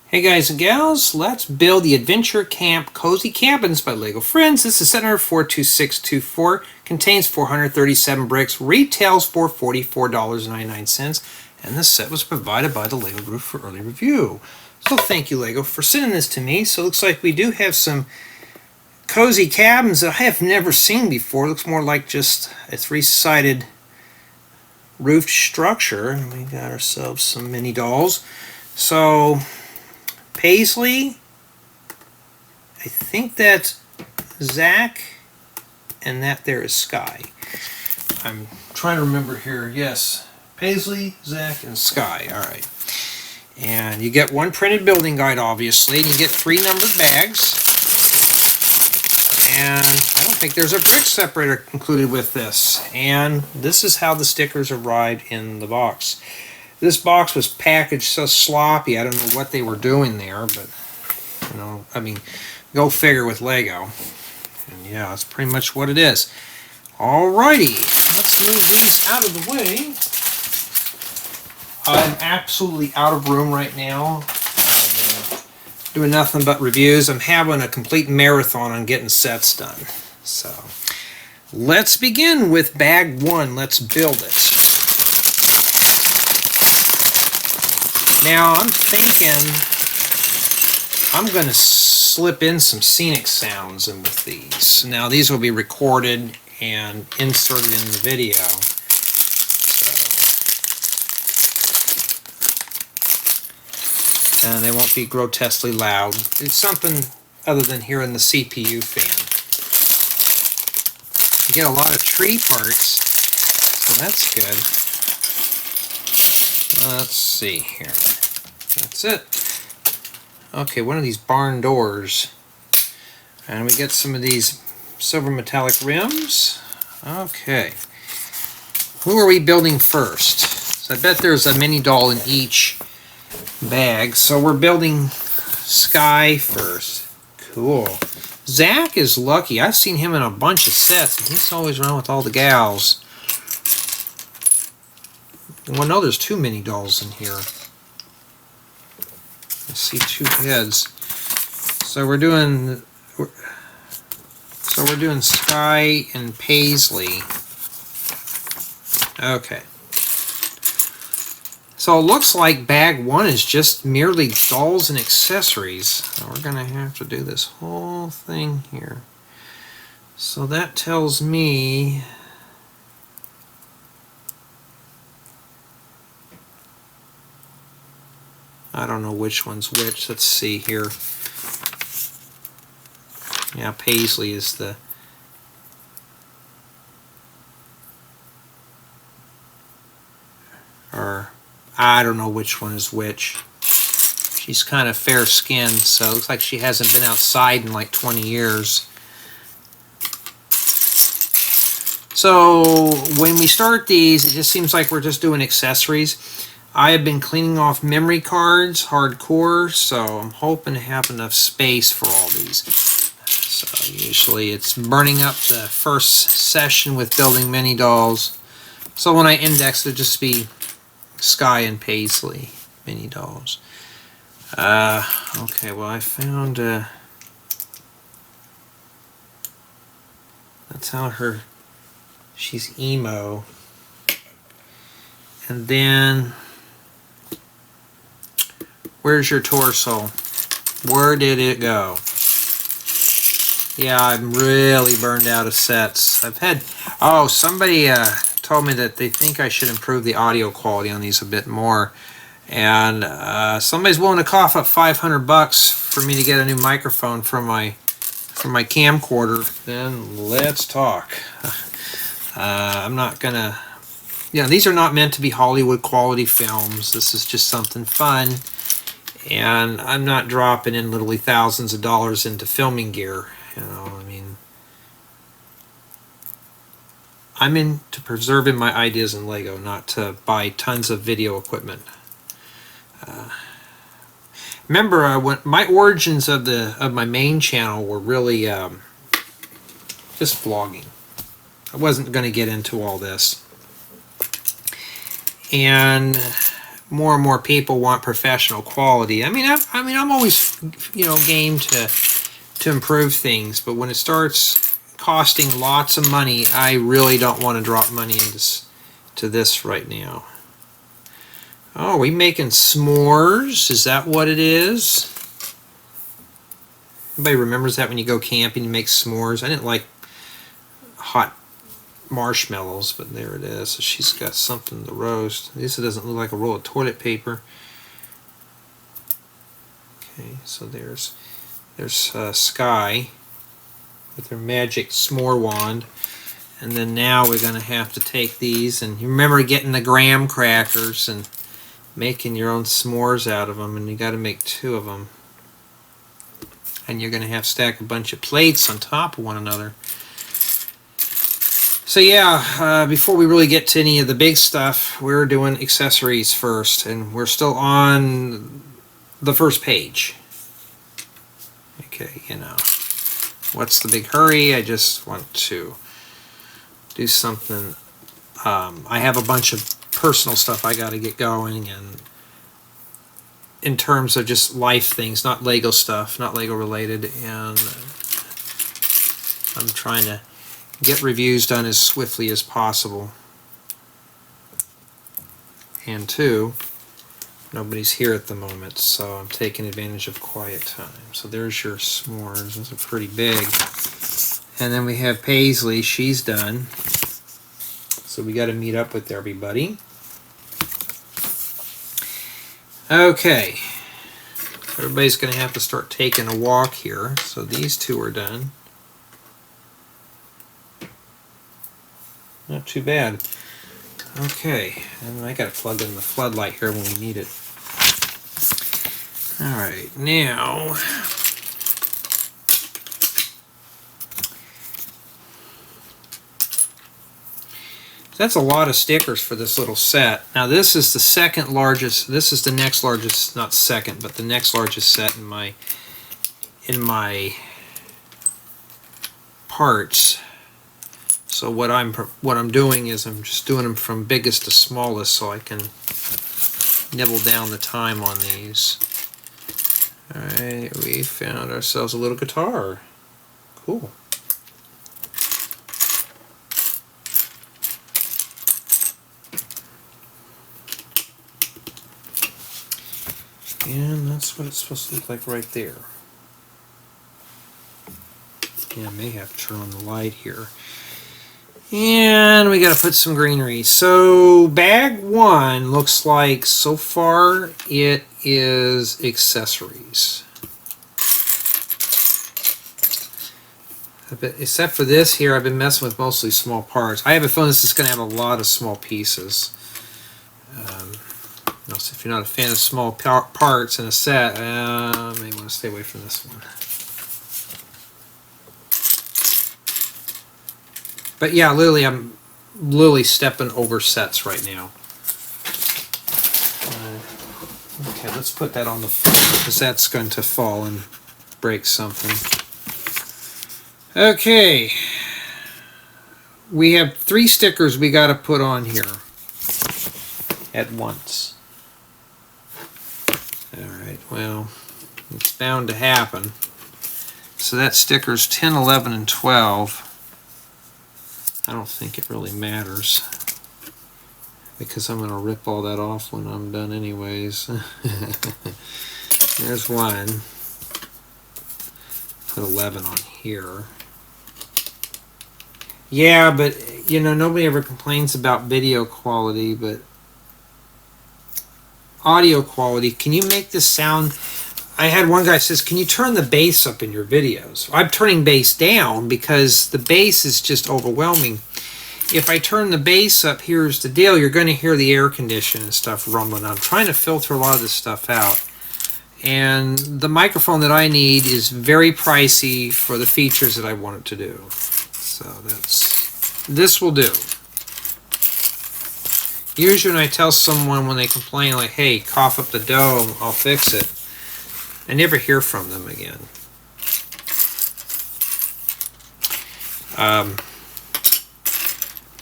Hey guys and gals, let's build the Adventure Camp Cozy Cabins by LEGO Friends. This is set number 42624, contains 437 bricks, retails for $44.99, and this set was provided by the LEGO Group for early review. So thank you LEGO for sending this to me. So it looks like we do have some cozy cabins that I have never seen before. It looks more like just a three-sided roofed structure, and we got ourselves some mini dolls. So Paisley, I think that's Zach, and that there is Sky. I'm trying to remember here. Yes, Paisley, Zach, and Sky. All right. And you get one printed building guide, obviously, and you get 3 numbered bags. And I don't think there's a brick separator included with this. And this is how the stickers arrived in the box. This box was packaged so sloppy, I don't know what they were doing there, but, you know, I mean, go figure with Lego. And yeah, that's pretty much what it is. Alrighty, let's move these out of the way. I'm absolutely out of room right now. Doing nothing but reviews. I'm having a complete marathon on getting sets done. So, let's begin with bag 1. Let's build it. Now, I'm thinking I'm going to slip in some scenic sounds in with these. Now, these will be recorded and inserted in the video. So, and they won't be grotesquely loud. It's something other than hearing the CPU fan. You get a lot of tree parts, so that's good. Let's see here. That's it. Okay, one of these barn doors. And we get some of these silver metallic rims. Okay. Who are we building first? So I bet there's a mini doll in each bag. So we're building Sky first. Cool. Zach is lucky. I've seen him in a bunch of sets, and he's always around with all the gals. Well, no, there's 2 mini dolls in here. I see 2 heads. So we're doing Sky and Paisley. Okay. So it looks like bag 1 is just merely dolls and accessories. So we're gonna have to do this whole thing here. So that tells me I don't know which one's which. Let's see here. Yeah, Paisley is the... Or, I don't know which one is which. She's kind of fair-skinned, so it looks like she hasn't been outside in like 20 years. So, when we start these, it just seems like we're just doing accessories. I have been cleaning off memory cards, hardcore, so I'm hoping to have enough space for all these. So usually it's burning up the first session with building mini dolls. So when I index, it'll just be Sky and Paisley mini dolls. Okay, well I found that's how she's emo. And then where's your torso? Where did it go? Yeah, I'm really burned out of sets. I've had... Oh, somebody told me that they think I should improve the audio quality on these a bit more. And somebody's willing to cough up $500 for me to get a new microphone for my camcorder. Then let's talk. I'm not gonna... Yeah, these are not meant to be Hollywood quality films. This is just something fun. And I'm not dropping in literally thousands of dollars into filming gear. You know, I mean, I'm into preserving my ideas in Lego, not to buy tons of video equipment. Remember, when my origins of my main channel were really just vlogging. I wasn't going to get into all this. And more and more people want professional quality. I mean, I'm always, game to improve things, but when it starts costing lots of money, I really don't want to drop money into this right now. Oh, are we making s'mores? Is that what it is? Everybody remembers that when you go camping, you make s'mores. I didn't like hot marshmallows, but there it is. So she's got something to roast. At least it doesn't look like a roll of toilet paper. Okay, so there's Sky with her magic s'more wand. And then now we're going to have to take these, and you remember getting the graham crackers and making your own s'mores out of them, and you got to make 2 of them. And you're going to have to stack a bunch of plates on top of one another. So yeah, before we really get to any of the big stuff, we're doing accessories first, and we're still on the first page. Okay, what's the big hurry? I just want to do something. I have a bunch of personal stuff I got to get going, and in terms of just life things, not Lego stuff, not Lego related, and I'm trying to get reviews done as swiftly as possible. And 2, nobody's here at the moment, so I'm taking advantage of quiet time. So there's your s'mores. Those are pretty big. And then we have Paisley. She's done. So we got to meet up with everybody. Okay. Everybody's going to have to start taking a walk here. So these 2 are done. Not too bad. Okay, and I got to plug in the floodlight here when we need it. Alright, now that's a lot of stickers for this little set. Now this is the second largest, this is the next largest, not second, but the next largest set in my parts. So what I'm doing is I'm just doing them from biggest to smallest so I can nibble down the time on these. Alright, we found ourselves a little guitar. Cool. And that's what it's supposed to look like right there. Yeah, I may have to turn on the light here. And we got to put some greenery. So bag 1 looks like so far it is accessories. Except for this here, I've been messing with mostly small parts. I have a feeling this is going to have a lot of small pieces. So if you're not a fan of small parts in a set, you may want to stay away from this one. But yeah, I'm literally stepping over sets right now. Okay, let's put that on the floor because that's going to fall and break something. Okay, we have 3 stickers we got to put on here at once. Alright, well, it's bound to happen. So that sticker's 10, 11, and 12. I don't think it really matters because I'm going to rip all that off when I'm done anyways. There's 1. Put 11 on here. Yeah, but nobody ever complains about video quality, but audio quality, can you make this sound? I had one guy says, can you turn the bass up in your videos? I'm turning bass down because the bass is just overwhelming. If I turn the bass up, here's the deal, you're going to hear the air conditioning and stuff rumbling. I'm trying to filter a lot of this stuff out. And the microphone that I need is very pricey for the features that I want it to do. So this will do. Usually when I tell someone when they complain like, hey, cough up the dough, I'll fix it, I never hear from them again.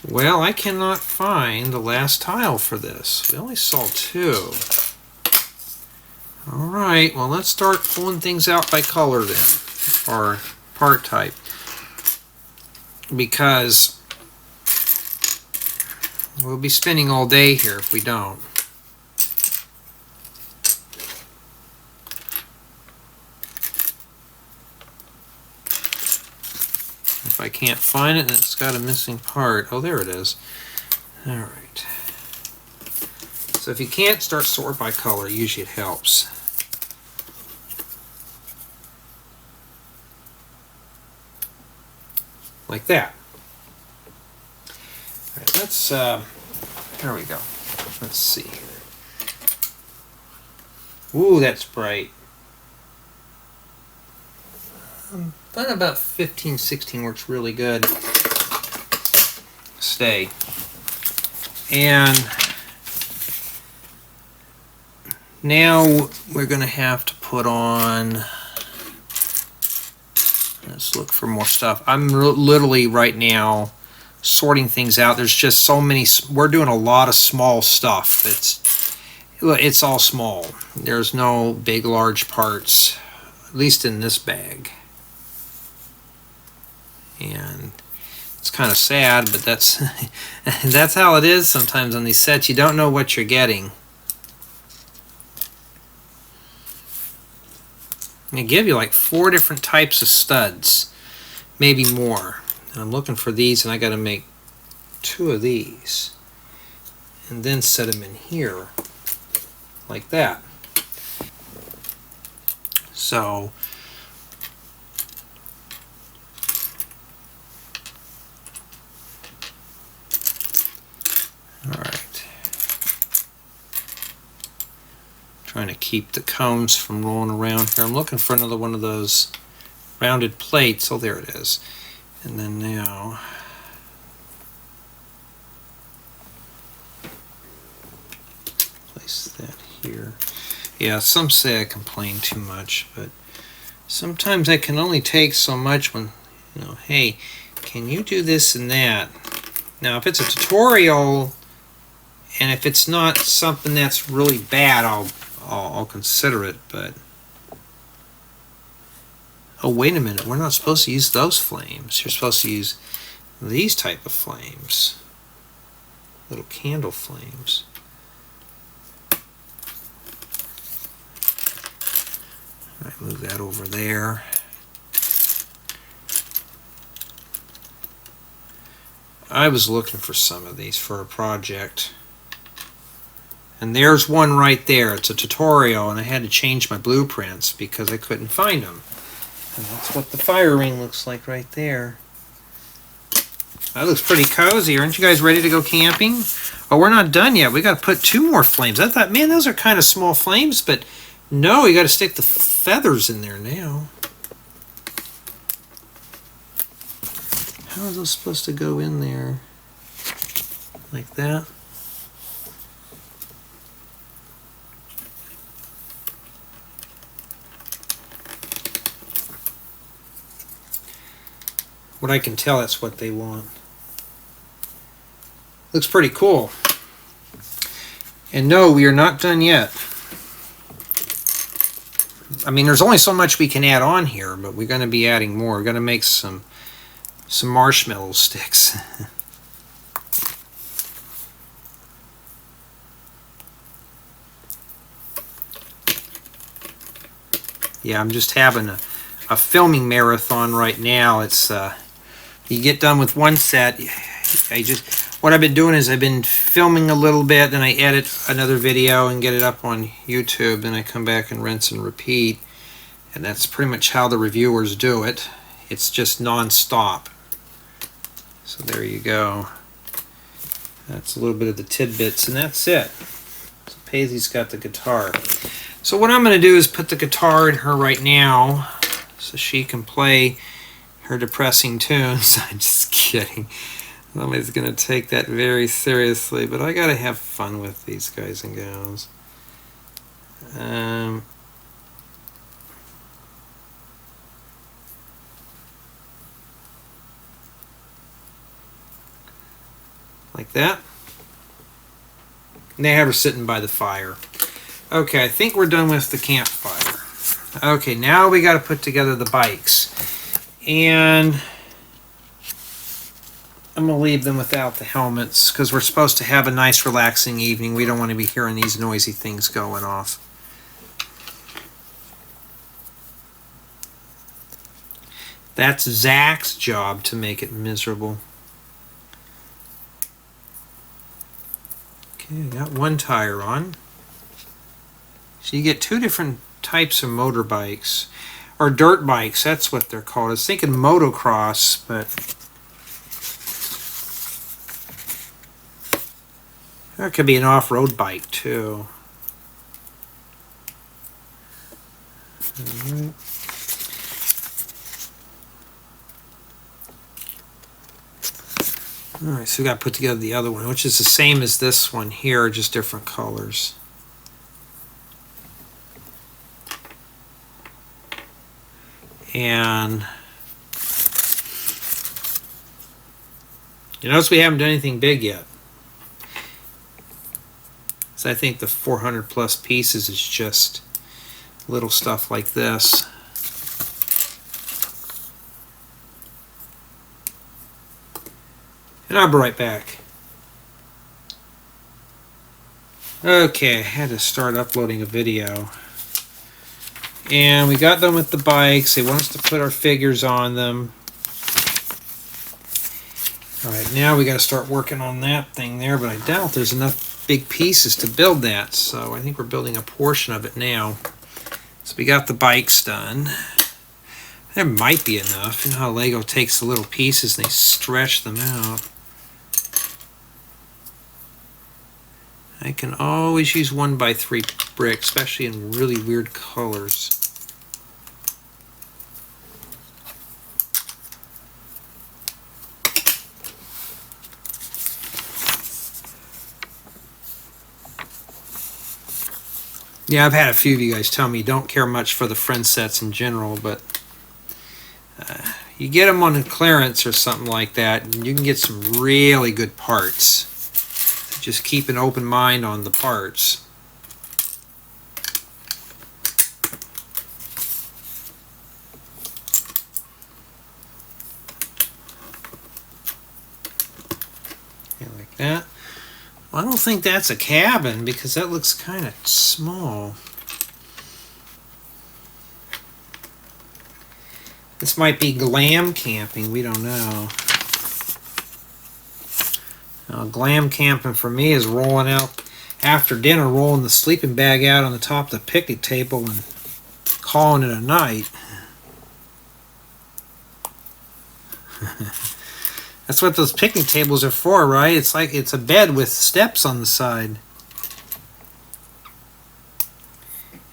Well, I cannot find the last tile for this. We only saw 2. Alright, well let's start pulling things out by color then, or part type. Because we'll be spending all day here if we don't. If I can't find it, then it's got a missing part. Oh, there it is. Alright. So if you can't start sort by color, usually it helps. Like that. Alright, let's, there we go. Let's see here. Ooh, that's bright. But about 15, 16 works really good. Stay. And now we're going to have to put on, let's look for more stuff. I'm literally right now sorting things out. There's just so many, we're doing a lot of small stuff. It's all small. There's no big, large parts, at least in this bag. And it's kind of sad, but that's that's how it is sometimes on these sets. You don't know what you're getting. And they give you like 4 different types of studs, maybe more. And I'm looking for these, and I got to make 2 of these, and then set them in here, like that. So. Alright. Trying to keep the cones from rolling around here. I'm looking for another one of those rounded plates. Oh, there it is. And then now place that here. Yeah, some say I complain too much, but sometimes I can only take so much when, you know, hey, can you do this and that? Now, if it's a tutorial, and if it's not something that's really bad, I'll consider it, but oh, wait a minute, we're not supposed to use those flames. You're supposed to use these type of flames, little candle flames. All right, move that over there. I was looking for some of these for a project. And there's one right there. It's a tutorial, and I had to change my blueprints because I couldn't find them. And that's what the fire ring looks like right there. That looks pretty cozy. Aren't you guys ready to go camping? Oh, we're not done yet. We got to put 2 more flames. I thought, man, those are kind of small flames, but no, you got to stick the feathers in there now. How are those supposed to go in there? Like that? What I can tell, that's what they want. Looks pretty cool. And no, we are not done yet. I mean, there's only so much we can add on here, but we're going to be adding more. We're going to make some marshmallow sticks. Yeah, I'm just having a filming marathon right now. It's you get done with one set, what I've been doing is I've been filming a little bit, then I edit another video and get it up on YouTube, then I come back and rinse and repeat, and that's pretty much how the reviewers do it. It's just non-stop. So there you go. That's a little bit of the tidbits, and that's it. So Paisley's got the guitar. So what I'm going to do is put the guitar in her right now so she can play her depressing tunes. I'm just kidding. Nobody's going to take that very seriously, but I got to have fun with these guys and gals. like that. And they have her sitting by the fire. Okay, I think we're done with the campfire. Okay, now we got to put together the bikes. And I'm going to leave them without the helmets because we're supposed to have a nice relaxing evening. We don't want to be hearing these noisy things going off. That's Zach's job to make it miserable. Okay, I got one tire on. So you get two different types of motorbikes, or dirt bikes, that's what they're called. I was thinking motocross, but that could be an off-road bike too. All right. Alright, so we got to put together the other one, which is the same as this one here, just different colors. And you notice we haven't done anything big yet. So I think the 400 plus pieces is just little stuff like this. And I'll be right back. Okay, I had to start uploading a video. And we got done with the bikes. They want us to put our figures on them. Alright, now we got to start working on that thing there, but I doubt there's enough big pieces to build that, so I think we're building a portion of it now. So we got the bikes done. There might be enough. You know how Lego takes the little pieces and they stretch them out. I can always use 1x3 brick, especially in really weird colors. Yeah, I've had a few of you guys tell me you don't care much for the friend sets in general, but you get them on a clearance or something like that, and you can get some really good parts. Just keep an open mind on the parts. Okay, like that. Well, I don't think that's a cabin because that looks kind of small. This might be glam camping, we don't know. Glam camping for me is rolling out after dinner, rolling the sleeping bag out on the top of the picnic table and calling it a night. That's what those picnic tables are for, right? It's like it's a bed with steps on the side.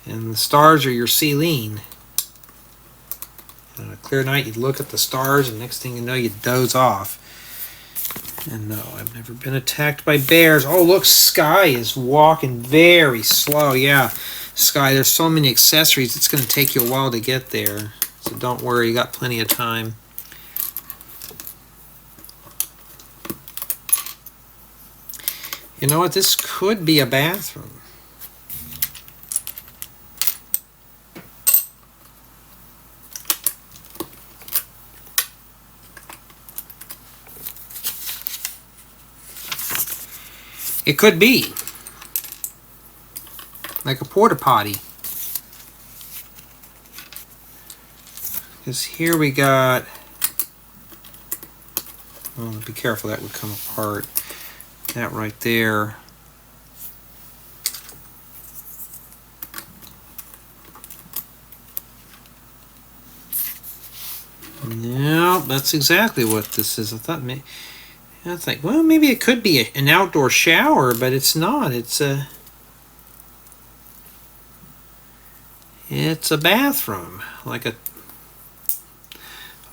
And the stars are your ceiling. On a clear night, you'd look at the stars, and next thing you know, you'd doze off. And no, I've never been attacked by bears. Oh, look, Sky is walking very slow. Yeah, Sky, there's so many accessories, it's going to take you a while to get there. So don't worry, you got plenty of time. You know what? This could be a bathroom. It could be. Like a porta potty. Because here we got... Oh, be careful, that would come apart. That right there. No, that's exactly what this is. I thought maybe... I think, well, maybe it could be an outdoor shower, but it's not. It's a bathroom, like a.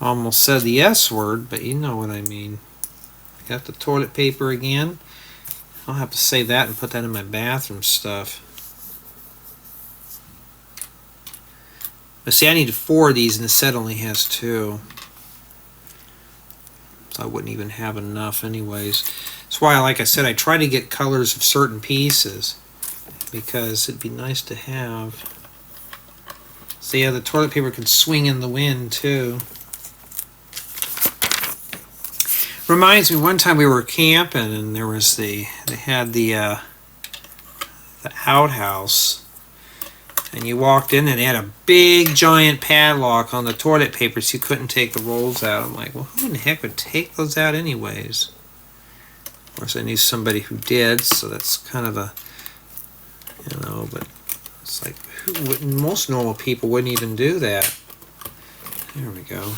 Almost said the S word, but you know what I mean. Got the toilet paper again. I'll have to save that and put that in my bathroom stuff. But see, I need 4 of these, and the set only has 2. So I wouldn't even have enough anyways. That's why, like I said, I try to get colors of certain pieces because it'd be nice to have. So yeah, the toilet paper can swing in the wind too. Reminds me, one time we were camping and there was they had the outhouse, and you walked in and it had a big giant padlock on the toilet paper so you couldn't take the rolls out. I'm like, well, who in the heck would take those out anyways? Of course, I knew somebody who did, so that's kind of a, but it's like, most normal people wouldn't even do that. There we go.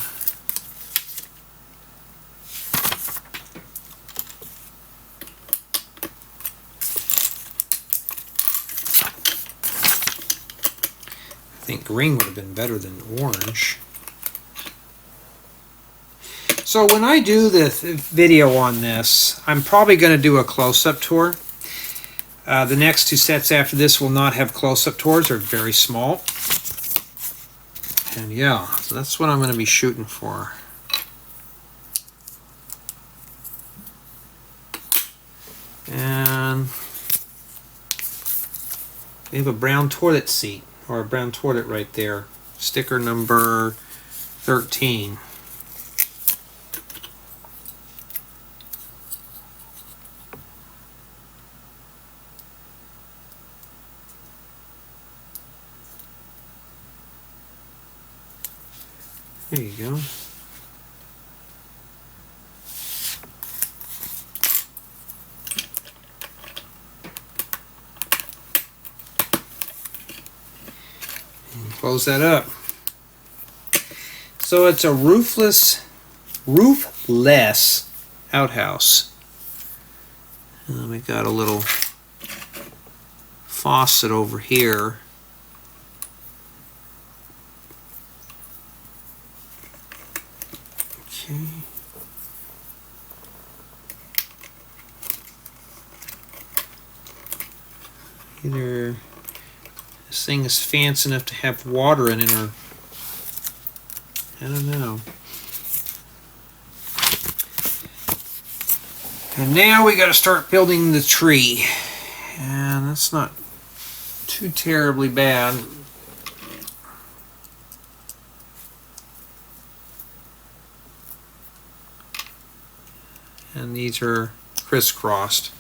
I think green would have been better than orange. So when I do the video on this, I'm probably going to do a close-up tour. The next two sets after this will not have close-up tours. They're very small. And yeah, so that's what I'm going to be shooting for. And we have a brown toilet seat, or a brown toilet right there. Sticker number 13. There you go. And close that up. So it's a roofless outhouse. And we got a little faucet over here. Okay. Either this thing is fancy enough to have water in it, or I don't know. And now we got to start building the tree, and that's not too terribly bad. And these are crisscrossed.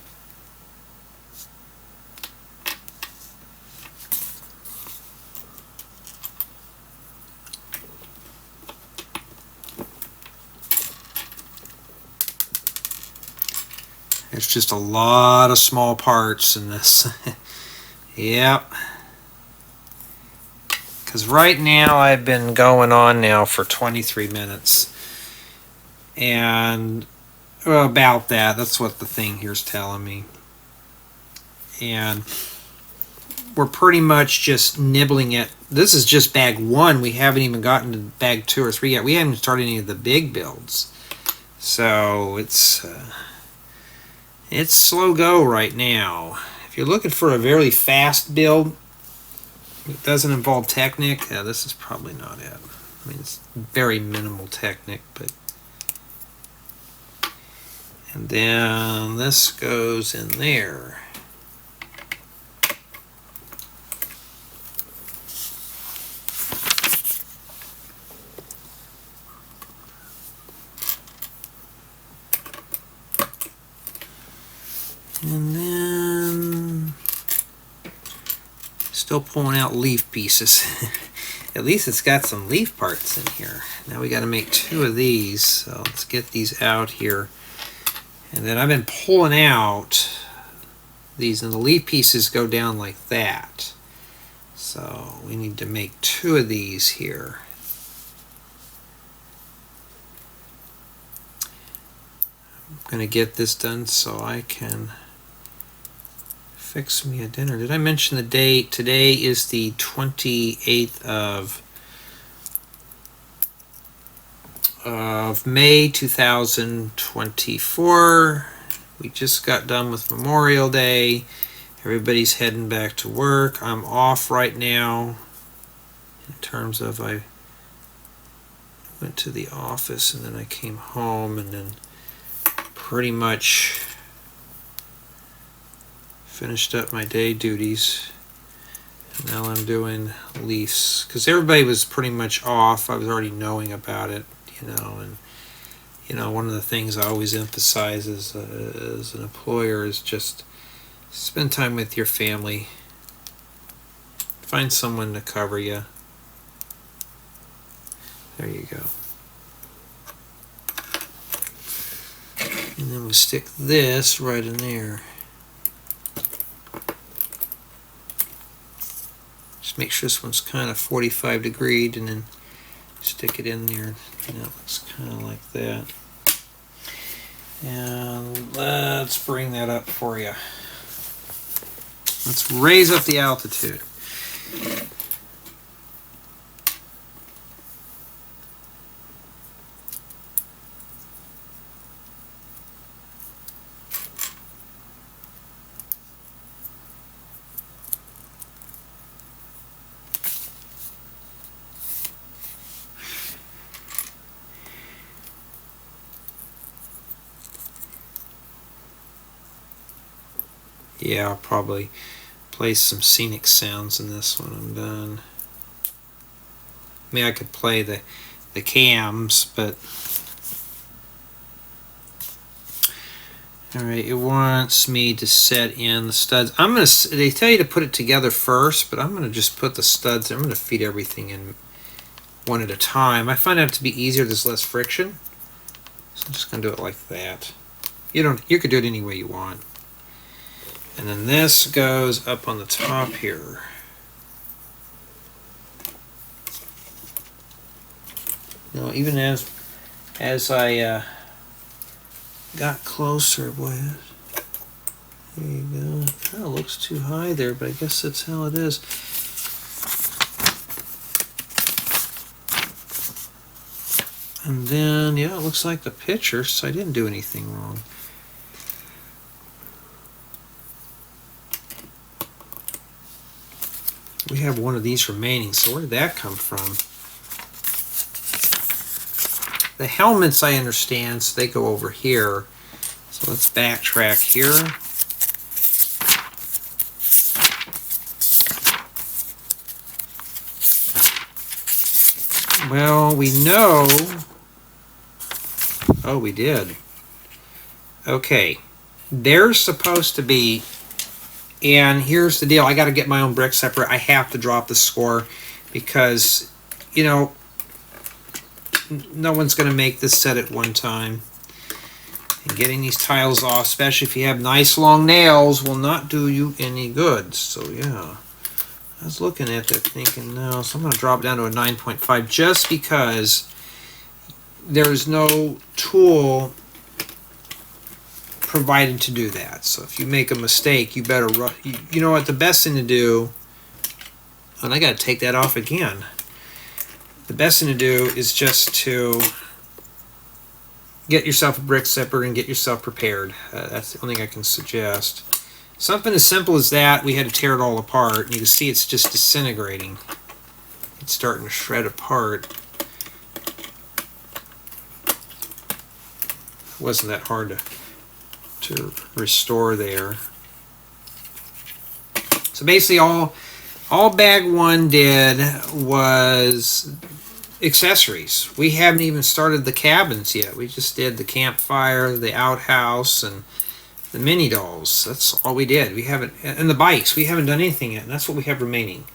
There's just a lot of small parts in this. Yep. Because right now I've been going on now for 23 minutes. And well, about that, that's what the thing here's telling me. And we're pretty much just nibbling at, this is just bag 1. We haven't even gotten to bag 2 or 3 yet. We haven't started any of the big builds. So it's slow go right now. If you're looking for a very fast build, it doesn't involve Technic, yeah, this is probably not it. I mean, it's very minimal Technic, but. And then this goes in there. And then still pulling out leaf pieces. At least it's got some leaf parts in here. Now we got to make 2 of these. So let's get these out here. And then I've been pulling out these, and the leaf pieces go down like that. So we need to make 2 of these here. I'm going to get this done so I can fix me a dinner. Did I mention the date? Today is the 28th of May 2024. We just got done with Memorial Day. Everybody's heading back to work. I'm off right now in terms of I went to the office and then I came home, and then pretty much finished up my day duties. And now I'm doing lease. Because everybody was pretty much off. I was already knowing about it, you know. And, you know, one of the things I always emphasize as an employer is just spend time with your family. Find someone to cover you. There you go. And then we stick this right in there. Just make sure this one's kind of 45 degreed, and then stick it in there. And it looks kind of like that. And let's bring that up for you. Let's raise up the altitude. Yeah, I'll probably play some scenic sounds in this when I'm done. I mean, I could play the cams, but all right, it wants me to set in the studs. I'm gonna. They tell you to put it together first, but I'm gonna just put the studs. I'm gonna feed everything in one at a time. I find that to be easier. There's less friction, so I'm just gonna do it like that. You could do it any way you want. And then this goes up on the top here. Now, even as I got closer, boy, there you go. It kind of looks too high there, but I guess that's how it is. And then, yeah, it looks like the picture, so I didn't do anything wrong. We have one of these remaining, so where did that come from? The helmets, I understand, so they go over here. So let's backtrack here. Well, we know... Oh, we did. Okay. There's supposed to be... And here's the deal. I got to get my own brick separator. I have to drop the score because, you know, no one's going to make this set at one time. And getting these tiles off, especially if you have nice long nails, will not do you any good. So, yeah. I was looking at that thinking, no. So I'm going to drop it down to a 9.5 just because there's no tool provided to do that. So if you make a mistake, you better you know what the best thing to do, and I got to take that off again. The best thing to do is just to get yourself a brick separator and get yourself prepared. That's the only thing I can suggest. Something as simple as that, we had to tear it all apart, and you can see it's just disintegrating. It's starting to shred apart. It wasn't that hard to restore there. So basically all bag one did was accessories. We haven't even started the cabins yet. We just did the campfire, the outhouse, and the mini dolls. That's all we did. We haven't, and the bikes. We haven't done anything yet, and that's what we have remaining.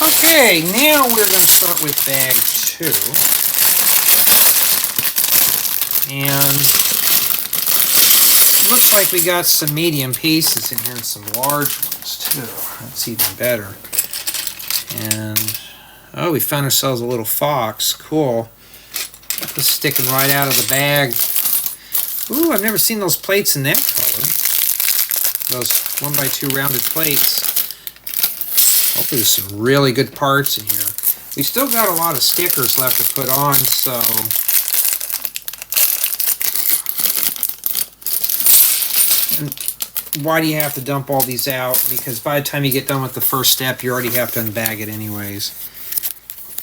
Okay, now we're going to start with bag 2. And it looks like we got some medium pieces in here and some large ones too. That's even better. And oh, we found ourselves a little fox. Cool. That's sticking right out of the bag. Ooh, I've never seen those plates in that color. Those 1x2 rounded plates. Hopefully there's some really good parts in here. We still got a lot of stickers left to put on, so why do you have to dump all these out? Because by the time you get done with the first step, you already have to unbag it anyways.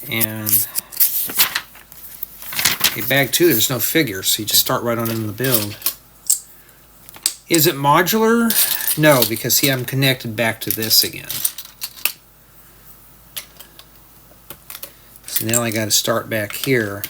And okay, bag 2, there's no figure, so you just start right on in the build. Is it modular? No, because see, I'm connected back to this again. So now I got to start back here.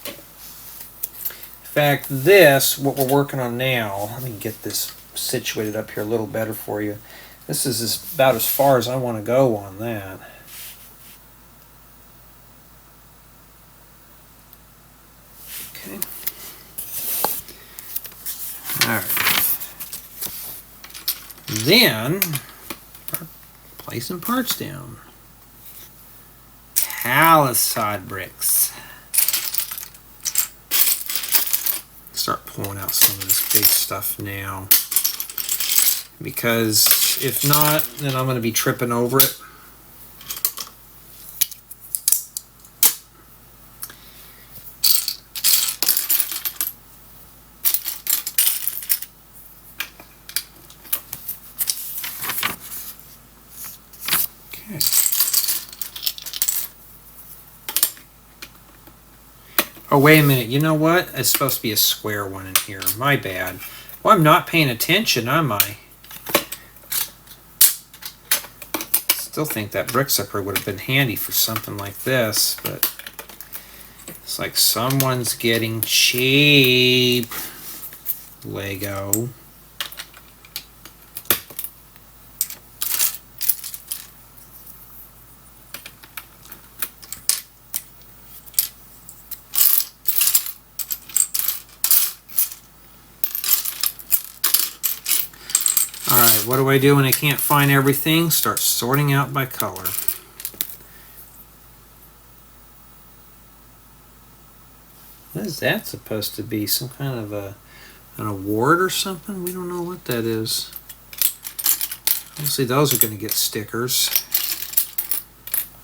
In fact, this, what we're working on now, let me get this situated up here a little better for you. This is about as far as I want to go on that. Okay. Alright. Then, placing parts down. Palisade bricks. Start pulling out some of this big stuff now, because if not, then I'm going to be tripping over it. Okay. Oh, wait a minute. You know what? It's supposed to be a square one in here. My bad. Well, I'm not paying attention, am I? Still think that brick separator would have been handy for something like this, but it's like someone's getting cheap. Lego. Alright, what do I do when I can't find everything? Start sorting out by color. What is that supposed to be? Some kind of an award or something? We don't know what that is. Obviously those are going to get stickers.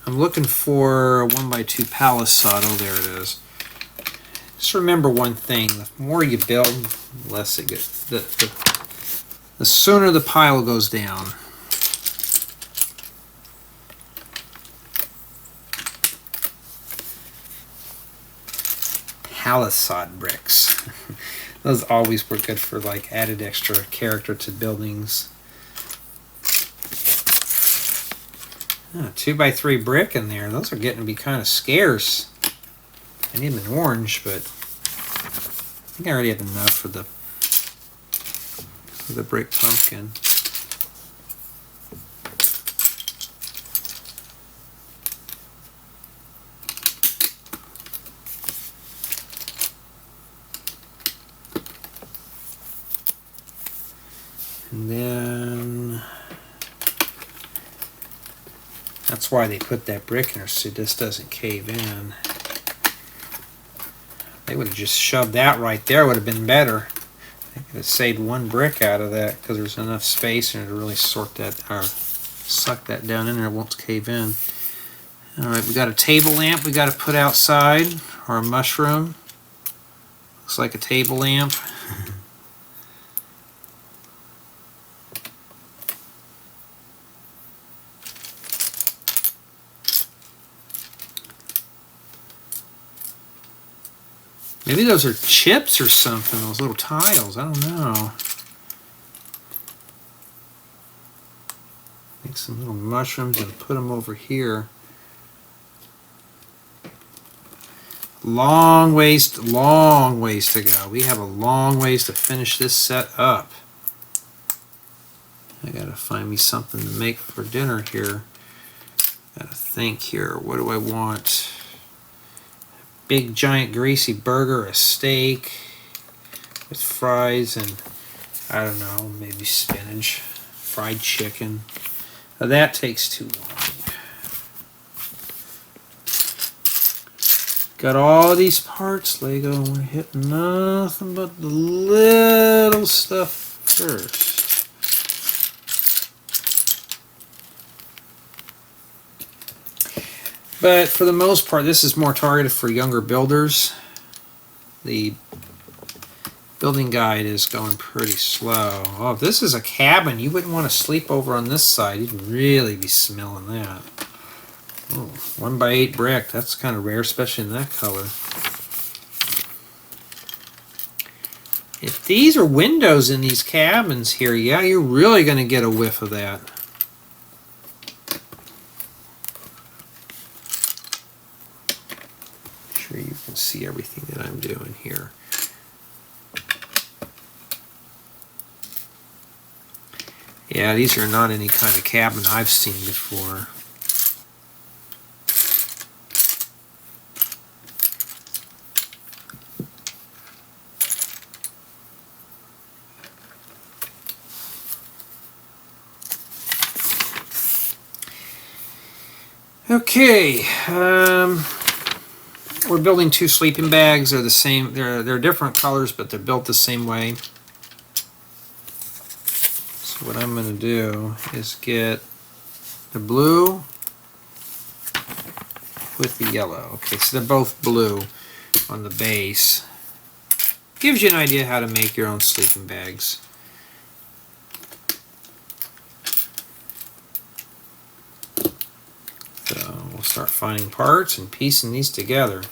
I'm looking for a 1x2 palisade. Oh, there it is. Just remember one thing. The more you build, the less it gets. The sooner the pile goes down. Palisade bricks. Those always were good for like added extra character to buildings. 2x3 brick in there. Those are getting to be kind of scarce. I need them in orange, but I think I already have enough for the brick pumpkin. And then that's why they put that brick in there so this doesn't cave in. They would have just shoved that right there, would have been better. They could have saved one brick out of that because there's enough space in there to really sort that or suck that down in there. It won't cave in. Alright, we got a table lamp we got to put outside, or a mushroom. Looks like a table lamp. Maybe those are chips or something, those little tiles. I don't know. Make some little mushrooms and put them over here. Long ways to go. We have a long ways to finish this set up. I gotta find me something to make for dinner here. Gotta think here. What do I want? Big giant greasy burger, a steak with fries, and I don't know, maybe spinach, fried chicken. Now that takes too long. Got all these parts, Lego. We're hitting nothing but the little stuff first. But for the most part, this is more targeted for younger builders. The building guide is going pretty slow. Oh, if this is a cabin, you wouldn't want to sleep over on this side. You'd really be smelling that. Oh, 1x8 brick. That's kind of rare, especially in that color. If these are windows in these cabins here, yeah, you're really going to get a whiff of that. Sure you can see everything that I'm doing here. Yeah, these are not any kind of cabin I've seen before. Okay, we're building 2 sleeping bags. They're the same. They're different colors, but they're built the same way. So what I'm going to do is get the blue with the yellow. Okay, so they're both blue on the base. Gives you an idea how to make your own sleeping bags. So we'll start finding parts and piecing these together.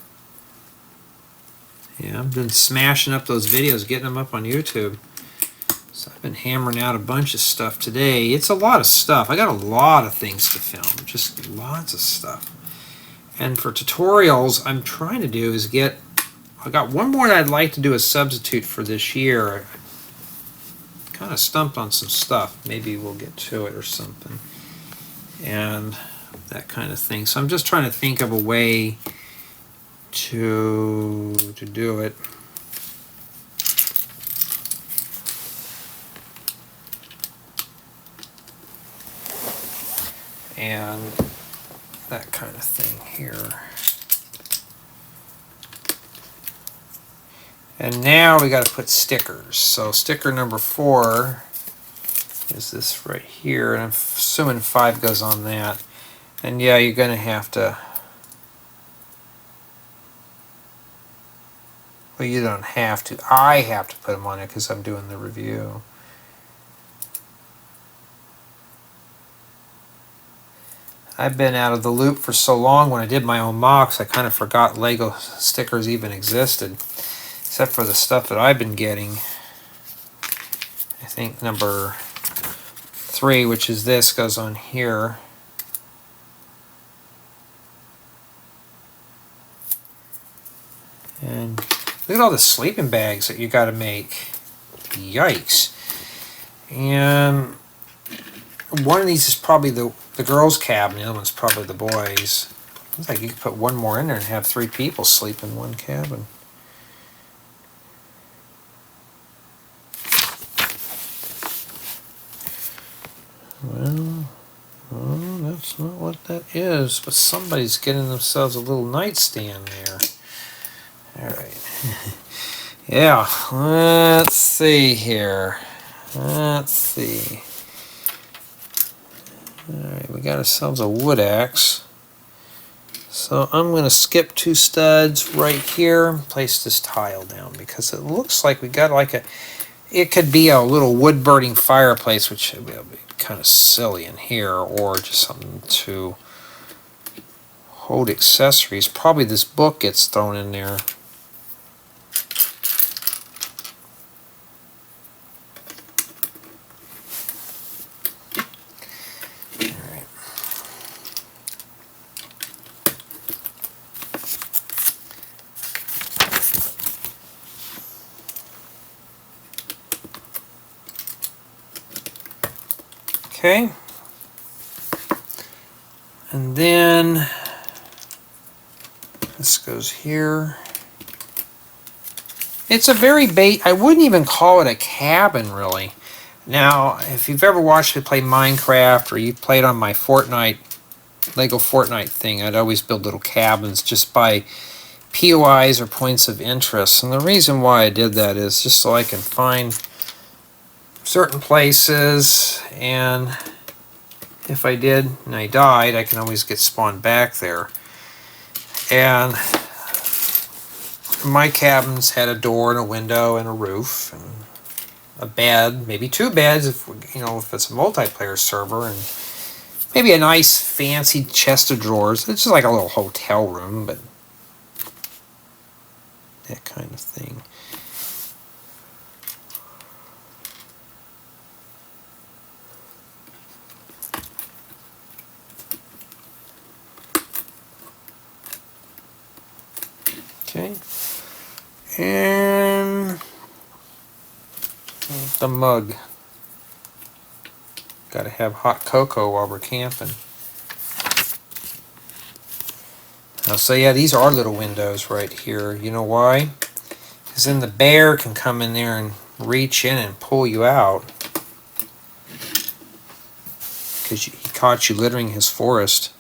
Yeah, I've been smashing up those videos, getting them up on YouTube. So I've been hammering out a bunch of stuff today. It's a lot of stuff. I got a lot of things to film, just lots of stuff. And for tutorials, I'm trying to do is get, I got one more that I'd like to do a substitute for this year. I kind of stumped on some stuff. Maybe we'll get to it or something. And that kind of thing. So I'm just trying to think of a way to do it. And that kind of thing here. And now we got to put stickers. So sticker number 4 is this right here, and I'm assuming 5 goes on that. And yeah, you're going to have to, well, you don't have to. I have to put them on it because I'm doing the review. I've been out of the loop for so long. When I did my own mocks, I kind of forgot Lego stickers even existed, except for the stuff that I've been getting. I think number 3, which is this, goes on here. And look at all the sleeping bags that you got to make. Yikes. And one of these is probably the girls' cabin. The other one's probably the boys'. Looks like you could put one more in there and have 3 people sleep in one cabin. Well, that's not what that is, but somebody's getting themselves a little nightstand there. Alright. Yeah, let's see here. Let's see. Alright, we got ourselves a wood axe. So I'm going to skip 2 studs right here and place this tile down because it looks like we got like a, it could be a little wood burning fireplace, which would be kind of silly in here, or just something to hold accessories. Probably this book gets thrown in there. Okay, and then this goes here. It's a very I wouldn't even call it a cabin, really. Now, if you've ever watched me play Minecraft, or you played on my Fortnite, Lego Fortnite thing, I'd always build little cabins just by POIs or points of interest. And the reason why I did that is just so I can find certain places, and if I did and I died, I can always get spawned back there. And my cabins had a door and a window and a roof and a bed, maybe 2 beds if if it's a multiplayer server, and maybe a nice fancy chest of drawers. It's just like a little hotel room, but that kind of thing. fine. And the mug. Got to have hot cocoa while we're camping. Now, so yeah, these are little windows right here. You know why? Because then the bear can come in there and reach in and pull you out. Because he caught you littering his forest.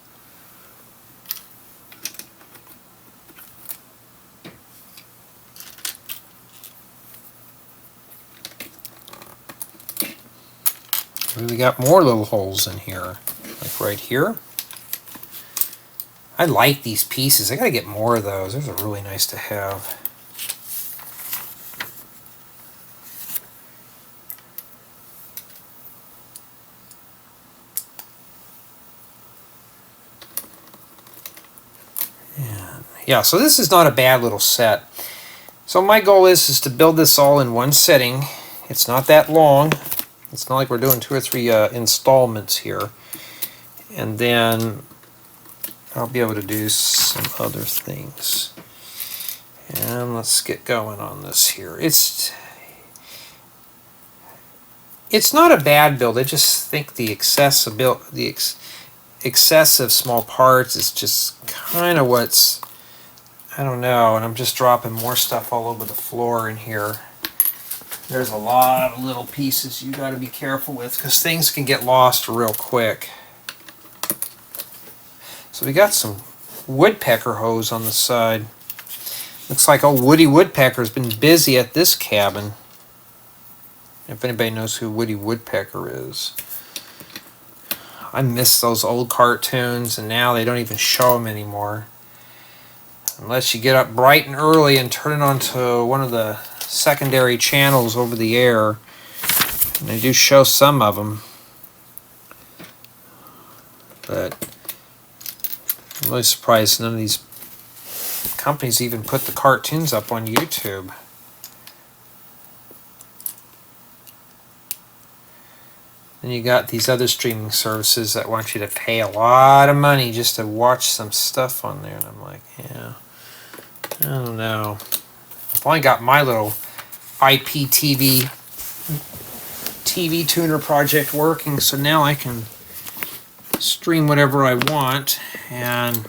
We got more little holes in here, like right here. I like these pieces. I gotta get more of those. Those are really nice to have. And yeah, so this is not a bad little set. So my goal is to build this all in one sitting. It's not that long. It's not like we're doing 2 or 3 installments here. And then I'll be able to do some other things. And let's get going on this here. It's not a bad build. I just think the excessive small parts is just kind of what's, I don't know. And I'm just dropping more stuff all over the floor in here. There's a lot of little pieces you got to be careful with because things can get lost real quick. So we got some woodpecker hose on the side. Looks like old Woody Woodpecker's been busy at this cabin. If anybody knows who Woody Woodpecker is. I miss those old cartoons, and now they don't even show them anymore. Unless you get up bright and early and turn it onto one of the secondary channels over the air. And they do show some of them. But I'm really surprised none of these companies even put the cartoons up on YouTube. Then you got these other streaming services that want you to pay a lot of money just to watch some stuff on there. And I'm like, yeah, I don't know. I've only got my little IPTV TV tuner project working, so now I can stream whatever I want, and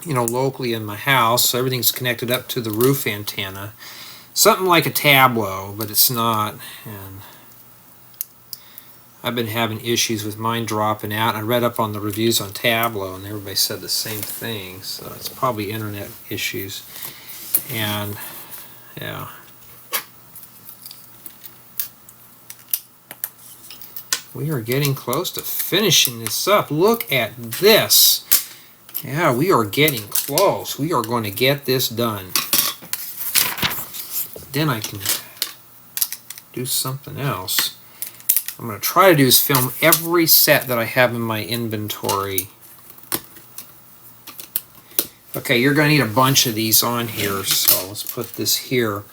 you know, locally in my house, so everything's connected up to the roof antenna. Something like a Tableau, but it's not. And I've been having issues with mine dropping out. I read up on the reviews on Tableau, and everybody said the same thing, so it's probably internet issues. And yeah, we are getting close to finishing this up. Look at this. Yeah, we are getting close. We are going to get this done. Then I can do something else. I'm going to try to do is film every set that I have in my inventory. Okay, you're going to need a bunch of these on here, so let's put this here.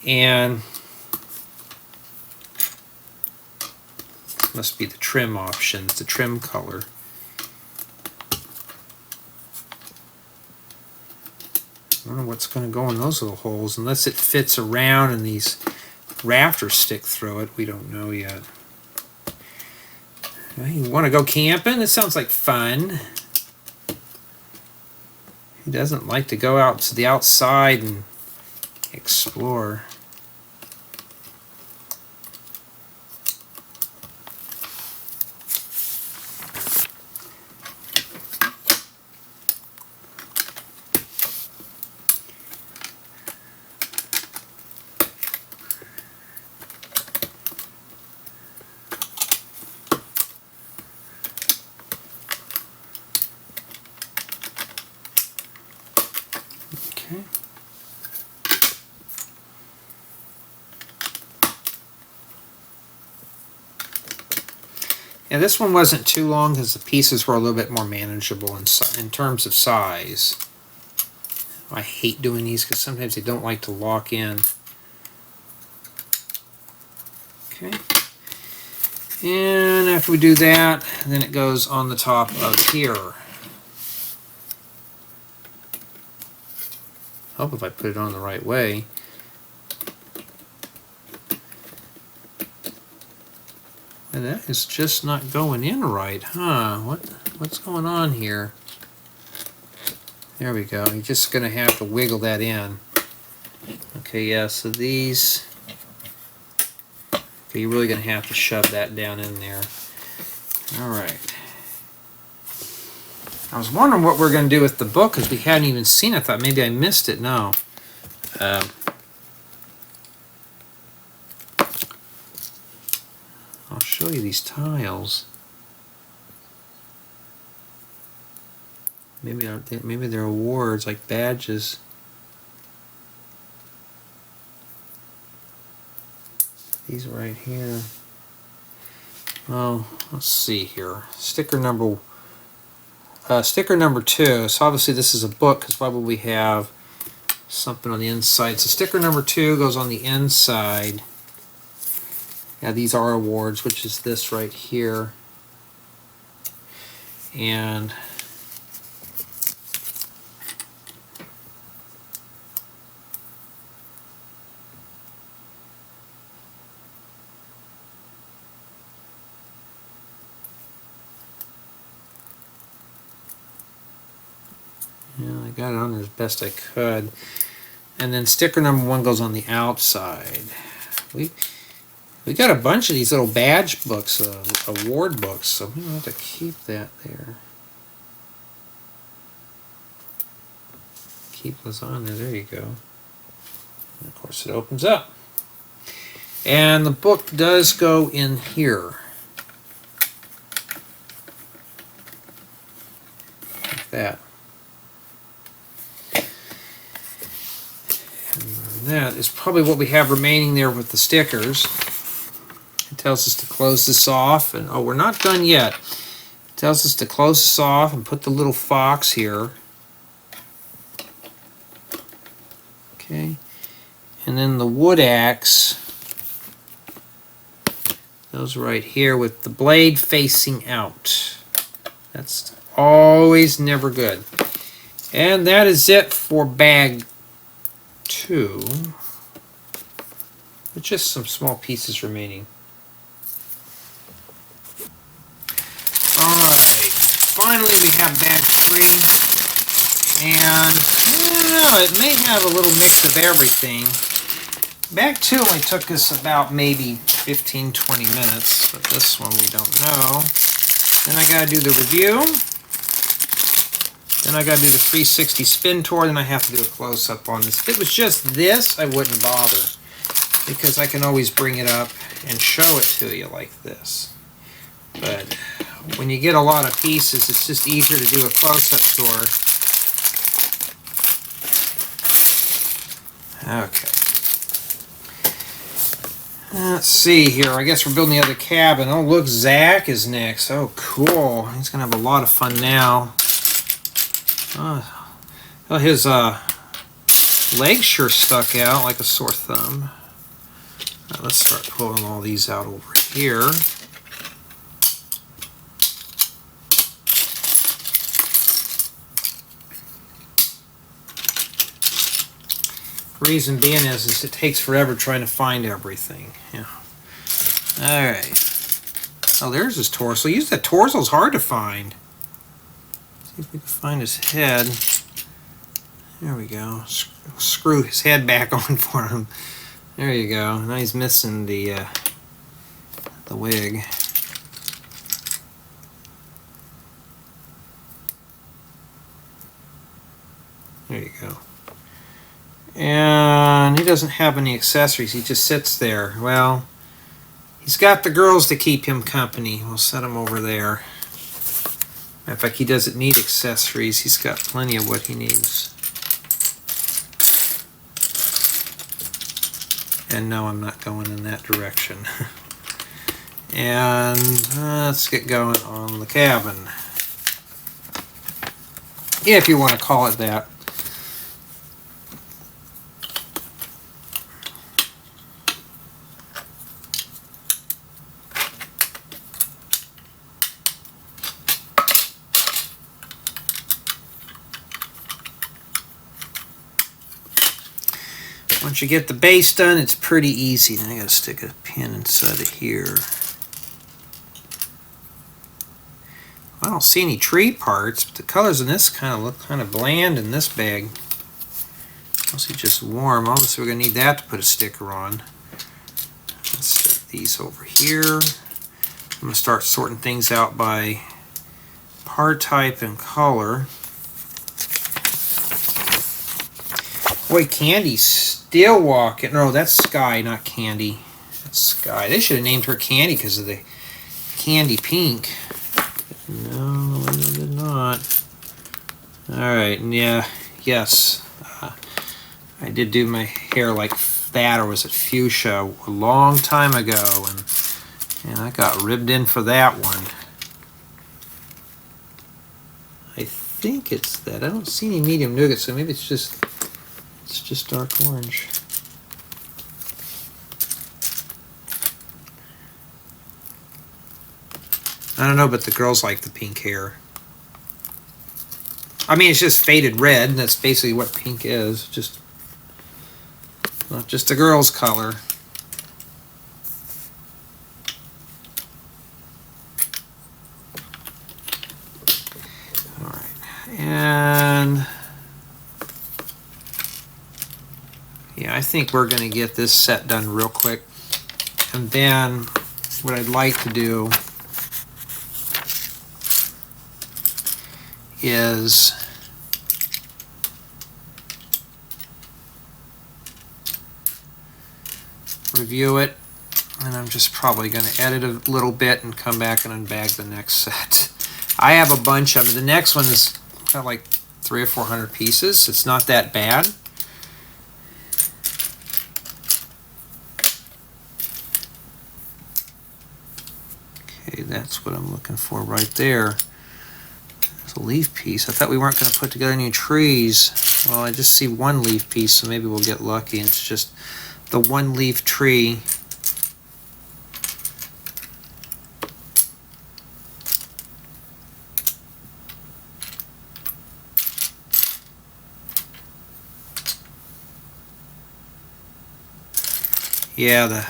And must be the trim options, the trim color. I don't know what's going to go in those little holes unless it fits around and these rafters stick through it. We don't know yet. You want to go camping? It sounds like fun. Who doesn't like to go out to the outside and explore? Yeah, this one wasn't too long because the pieces were a little bit more manageable in terms of size. I hate doing these because sometimes they don't like to lock in. Okay. And after we do that, then it goes on the top of here. Hope if I put it on the right way. And that is just not going in right, huh? What's going on here? There we go. You're just going to have to wiggle that in. Okay, yeah, so these... Okay, you're really going to have to shove that down in there. Alright. I was wondering what we're going to do with the book because we hadn't even seen it. I thought maybe I missed it. No. I'll show you these tiles. Maybe they're awards, like badges. These right here. Well, let's see here. Sticker number 2. So obviously this is a book, because why would we have something on the inside? So sticker number 2 goes on the inside. Yeah, these are awards, which is this right here. And yeah, I got it on there as best I could. And then sticker number 1 goes on the outside. We got a bunch of these little badge books, award books, so we don't have to keep that there. Keep those on there. There you go. And of course, it opens up. And the book does go in here. Like that. And that is probably what we have remaining there with the stickers. It tells us to close this off, and oh, we're not done yet. It tells us to close this off and put the little fox here. Okay, and then the wood axe goes right here with the blade facing out. That's always never good. And that is it for bag 2. With just some small pieces remaining. Alright, finally we have bag 3, and I don't know, it may have a little mix of everything. Bag 2 only took us about maybe 15-20 minutes, but this one we don't know. Then I gotta do the review, then I gotta do the 360 spin tour, then I have to do a close-up on this. If it was just this, I wouldn't bother, because I can always bring it up and show it to you like this. But when you get a lot of pieces, it's just easier to do a close-up tour. Okay. Let's see here. I guess we're building the other cabin. Oh, look, Zach is next. Oh, cool. He's going to have a lot of fun now. Oh, his leg sure stuck out like a sore thumb. Right, let's start pulling all these out over here. Reason being is it takes forever trying to find everything. Yeah. Alright. Oh, there's his torso. Use that torso, it's hard to find. See if we can find his head. There we go. Screw his head back on for him. There you go. Now he's missing the wig. There you go. And he doesn't have any accessories. He just sits there. Well, he's got the girls to keep him company. We'll set him over there. In fact, he doesn't need accessories. He's got plenty of what he needs. And no, I'm not going in that direction. And let's get going on the cabin. If you want to call it that. Once you get the base done, it's pretty easy. Then I gotta stick a pin inside of here. I don't see any tree parts, but the colors in this kind of look kind of bland in this bag. Mostly just warm. Obviously we're gonna need that to put a sticker on. Let's set these over here. I'm gonna start sorting things out by part type and color. Boy, Candy's still walking. No, that's Sky, not Candy. That's Sky. They should have named her Candy because of the candy pink. No, they did not. Alright, yeah, yes. I did do my hair like that, or was it fuchsia, a long time ago, and I got ribbed in for that one. I think it's that. I don't see any medium nougat, so maybe it's just dark orange. I don't know, but the girls like the pink hair. I mean, it's just faded red, and that's basically what pink is. Just not just a girl's color. All right, and yeah, I think we're going to get this set done real quick, and then what I'd like to do is review it, and I'm just probably going to edit a little bit and come back and unbag the next set. I have a bunch of them. The next one is got like 300 or 400 pieces. It's not that bad. Okay, that's what I'm looking for right there. There's a leaf piece. I thought we weren't going to put together any trees. Well, I just see one leaf piece, so maybe we'll get lucky. It's just the one leaf tree. Yeah, the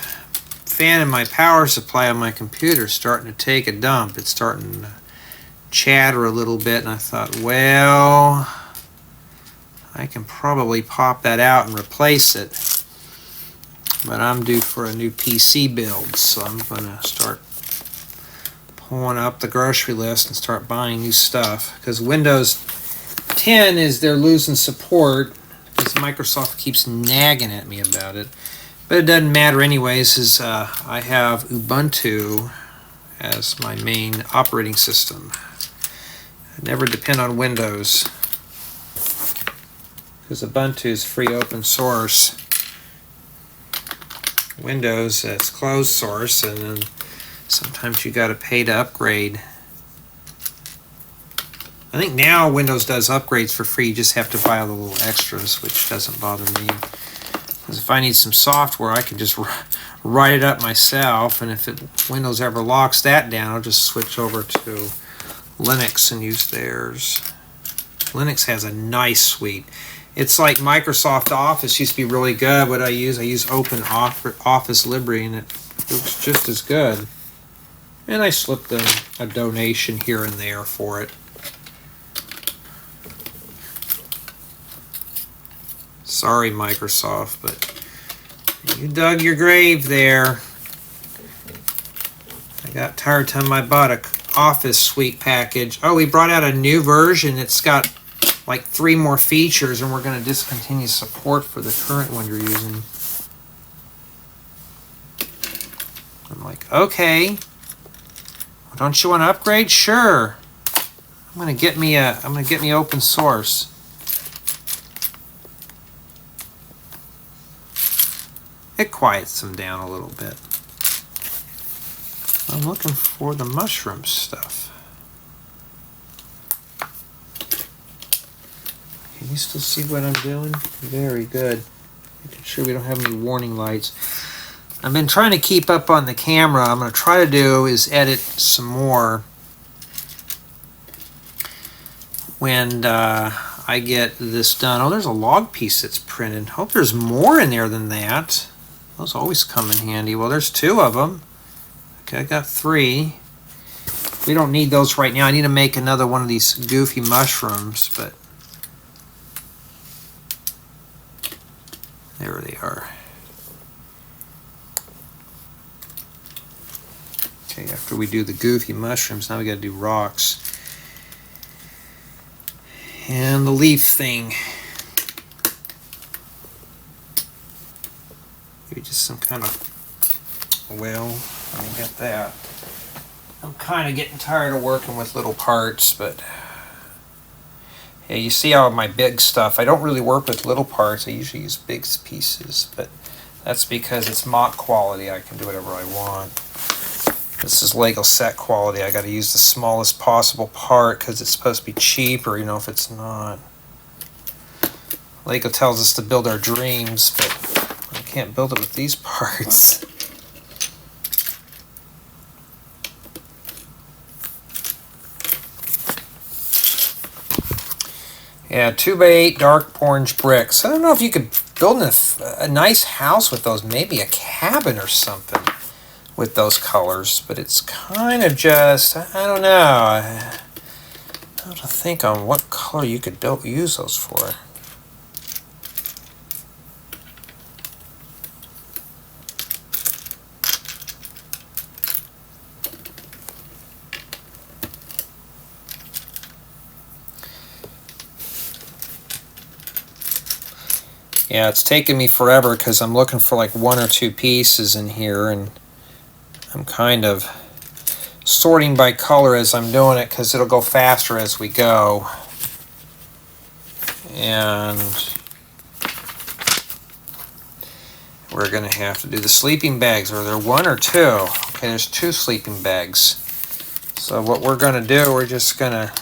fan in my power supply on my computer is starting to take a dump. It's starting to chatter a little bit, and I thought, well, I can probably pop that out and replace it. But I'm due for a new PC build, so I'm going to start pulling up the grocery list and start buying new stuff. Because Windows 10 they're losing support, because Microsoft keeps nagging at me about it. But it doesn't matter anyways, as I have Ubuntu as my main operating system. I never depend on Windows, because Ubuntu is free open source. Windows, it's closed source, and then sometimes you got to pay to upgrade. I think now Windows does upgrades for free. You just have to buy all the little extras, which doesn't bother me. Because if I need some software, I can just write it up myself, and if Windows ever locks that down, I'll just switch over to Linux and use theirs. Linux has a nice suite. It's like Microsoft Office used to be really good. What I use Open Office Library, and it looks just as good. And I slipped them a donation here and there for it. Sorry, Microsoft, but you dug your grave there. I got tired time I bought a Office Suite package. Oh, we brought out a new version. It's got like 3 more features, and we're going to discontinue support for the current one you're using. I'm like, okay. Well, don't you want to upgrade? Sure. I'm going to get me open source. It quiets them down a little bit. I'm looking for the mushroom stuff. Can you still see what I'm doing? Very good. Making sure we don't have any warning lights. I've been trying to keep up on the camera. I'm going to try to do is edit some more when I I get this done. Oh, there's a log piece that's printed. Hope there's more in there than that. Those always come in handy. Well, there's 2 of them. Okay, I got 3. We don't need those right now. I need to make another one of these goofy mushrooms, but there they are. Okay, after we do the goofy mushrooms, now we got to do rocks. And the leaf thing. Maybe just some kind of, well, let me get that. I'm kind of getting tired of working with little parts, but yeah, you see all my big stuff. I don't really work with little parts. I usually use big pieces, but that's because it's mock quality. I can do whatever I want. This is Lego set quality. I got to use the smallest possible part because it's supposed to be cheaper, you know, if it's not. Lego tells us to build our dreams, but I can't build it with these parts. Yeah, 2x8 dark orange bricks. I don't know if you could build a nice house with those, maybe a cabin or something with those colors, but it's kind of just, I don't know. I have to think on what color you could use those for. Yeah, it's taken me forever because I'm looking for like 1 or 2 pieces in here, and I'm kind of sorting by color as I'm doing it because it'll go faster as we go. And we're going to have to do the sleeping bags. Are there 1 or 2? Okay, there's 2 sleeping bags. So what we're going to do, we're just going to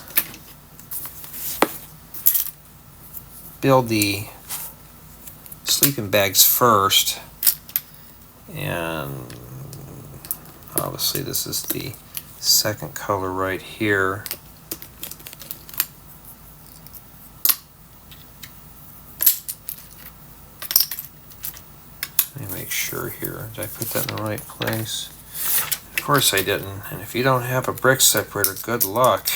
build the sleeping bags first, and obviously this is the second color right here. Let me make sure here. Did I put that in the right place? Of course I didn't. And if you don't have a brick separator, good luck.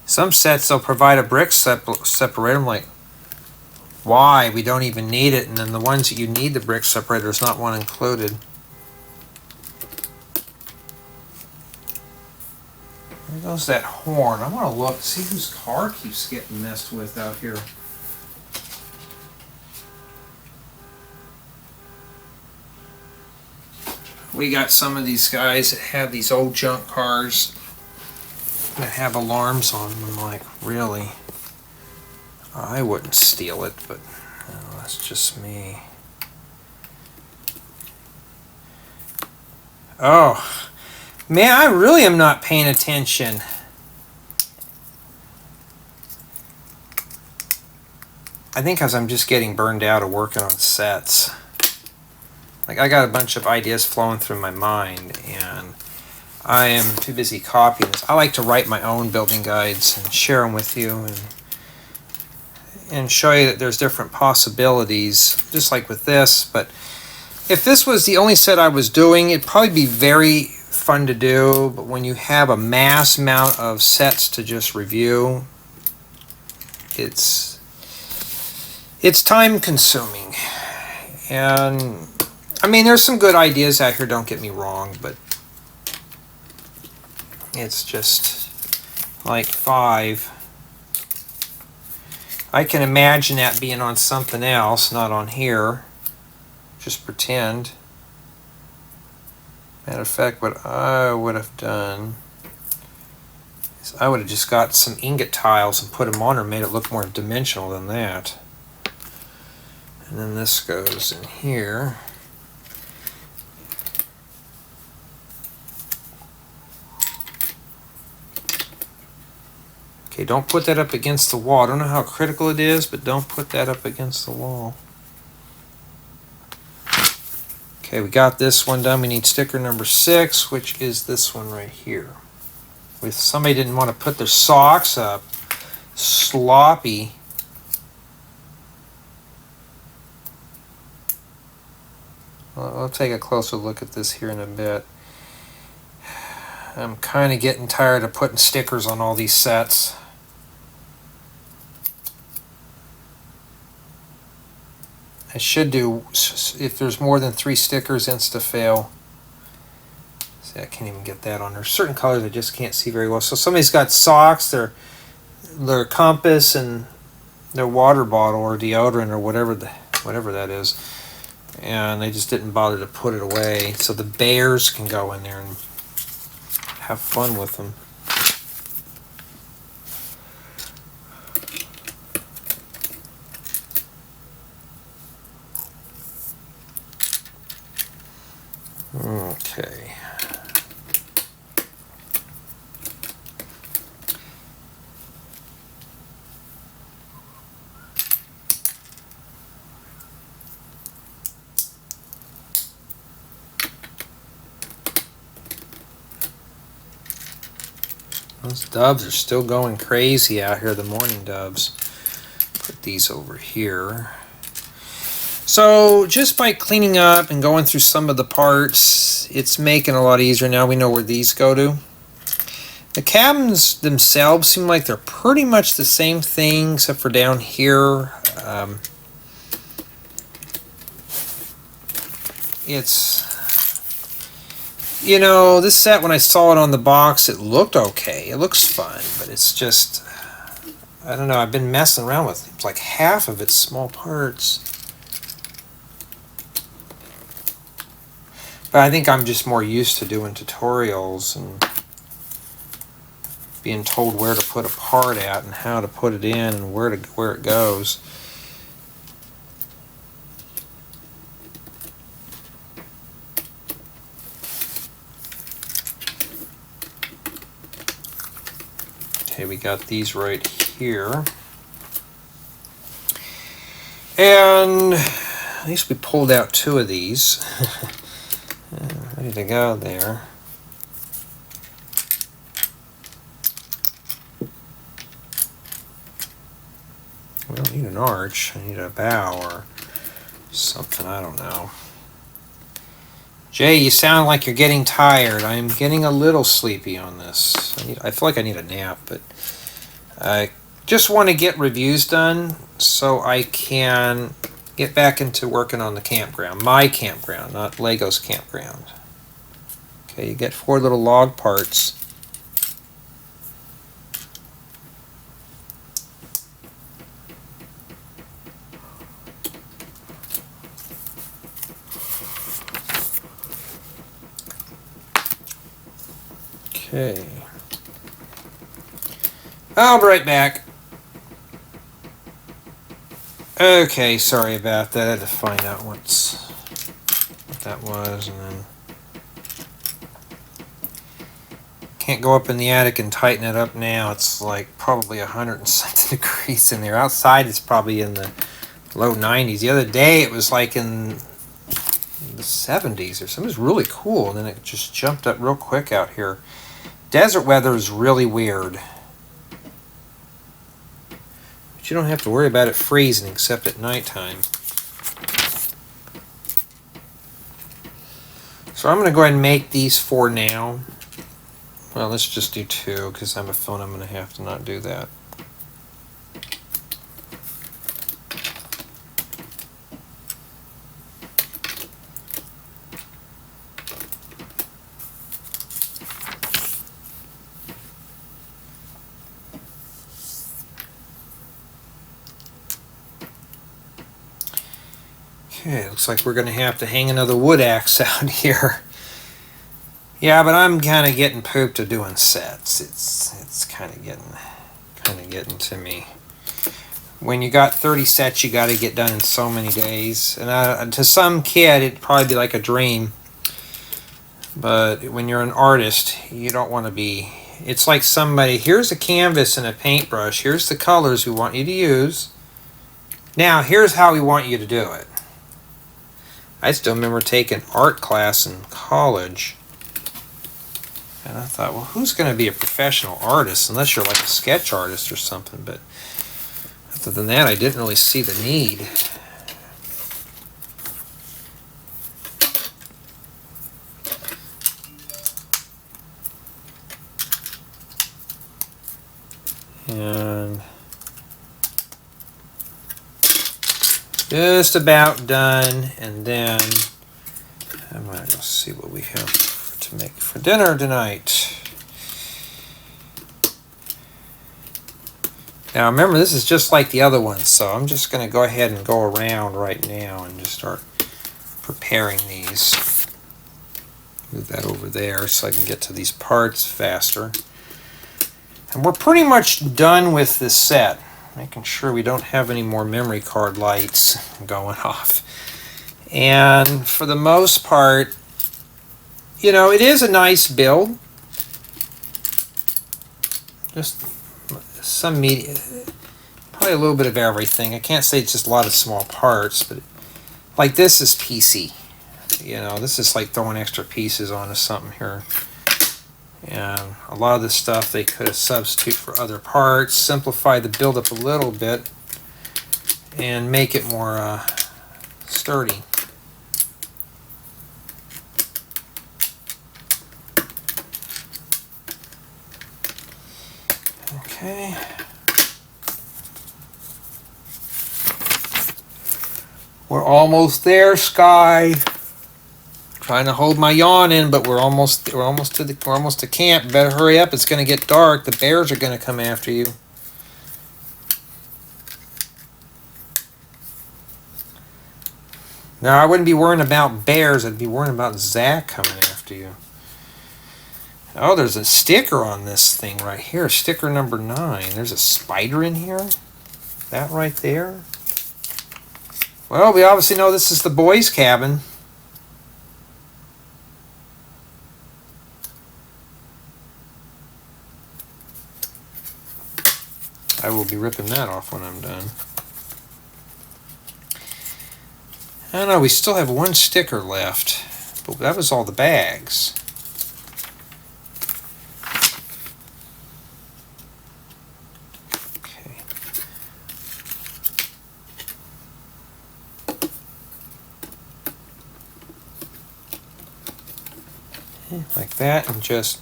Some sets they'll provide a brick separator. I'm like, why? We don't even need it. And then the ones that you need the brick separator, there's not one included. There goes that horn. I want to look, see whose car keeps getting messed with out here. We got some of these guys that have these old junk cars that have alarms on them. I'm like, really? I wouldn't steal it, but no, that's just me. Oh, man, I really am not paying attention. I think because I'm just getting burned out of working on sets. Like, I got a bunch of ideas flowing through my mind, and I am too busy copying this. I like to write my own building guides and share them with you and show you that there's different possibilities, just like with this. But if this was the only set I was doing, it'd probably be very fun to do. But when you have a mass amount of sets to just review, it's time consuming. And I mean, there's some good ideas out here, don't get me wrong, but it's just like 5. I can imagine that being on something else, not on here. Just pretend. Matter of fact, what I would have done is I would have just got some ingot tiles and put them on, or made it look more dimensional than that. And then this goes in here. Okay, don't put that up against the wall. I don't know how critical it is, but don't put that up against the wall. Okay, we got this one done. We need sticker number 6, which is this one right here. If somebody didn't want to put their socks up, sloppy. I'll take a closer look at this here in a bit. I'm kind of getting tired of putting stickers on all these sets. I should do, if there's more than 3 stickers, insta-fail. See, I can't even get that on. There's certain colors I just can't see very well. So somebody's got socks, their compass, and their water bottle or deodorant or whatever that is. And they just didn't bother to put it away. So the bears can go in there and have fun with them. Okay. Those doves are still going crazy out here, the morning doves. Put these over here. So just by cleaning up and going through some of the parts, it's making it a lot easier. Now we know where these go to. The cabins themselves seem like they're pretty much the same thing, except for down here. You know, this set, when I saw it on the box, it looked okay. It looks fun, but it's just, I don't know, I've been messing around with it. It's like half of it's small parts. But I think I'm just more used to doing tutorials and being told where to put a part at and how to put it in and where it goes. Okay, we got these right here. And at least we pulled out 2 of these. Ready to go there. We don't need an arch. I need a bow or something. I don't know. Jay, you sound like you're getting tired. I'm getting a little sleepy on this. I feel like I need a nap, but I just want to get reviews done so I can get back into working on the campground. My campground, not Lego's campground. Okay, you get 4 little log parts. Okay. I'll be right back. Okay, sorry about that. I had to find out what that was, and then can't go up in the attic and tighten it up now. It's like probably 100 and something degrees in there. Outside it's probably in the low 90s. The other day it was like in the 70s or something. It was really cool, and then it just jumped up real quick out here. Desert weather is really weird. But you don't have to worry about it freezing except at nighttime. So I'm going to go ahead and make these 4 now. Well, let's just do 2 because I'm a phone. I'm going to have to not do that. Okay, looks like we're going to have to hang another wood axe out here. Yeah, but I'm kind of getting pooped to doing sets. It's kind of getting to me. When you got 30 sets, you got to get done in so many days. And to some kid, it'd probably be like a dream. But when you're an artist, you don't want to be. It's like somebody, here's a canvas and a paintbrush. Here's the colors we want you to use. Now, here's how we want you to do it. I still remember taking art class in college. And I thought, well, who's going to be a professional artist unless you're like a sketch artist or something? But other than that, I didn't really see the need. And just about done. And then I'm going to go see what we have to make for dinner tonight. Now remember, this is just like the other ones, so I'm just going to go ahead and go around right now and just start preparing these. Move that over there so I can get to these parts faster. And we're pretty much done with this set, making sure we don't have any more memory card lights going off. And for the most part, you know, it is a nice build. Just some media, probably a little bit of everything. I can't say it's just a lot of small parts, but like this is PC. You know, this is like throwing extra pieces onto something here. And a lot of this stuff they could have substituted for other parts, simplify the build-up a little bit, and make it more sturdy. Okay. We're almost there, Sky. Trying to hold my yawn in, but we're almost to camp. Better hurry up. It's going to get dark. The bears are going to come after you. Now, I wouldn't be worrying about bears. I'd be worrying about Zach coming after you. Oh, there's a sticker on this thing right here. Sticker number 9. There's a spider in here. That right there. Well, we obviously know this is the boys' cabin. I will be ripping that off when I'm done. I don't know, we still have one sticker left, but that was all the bags. Like that, and just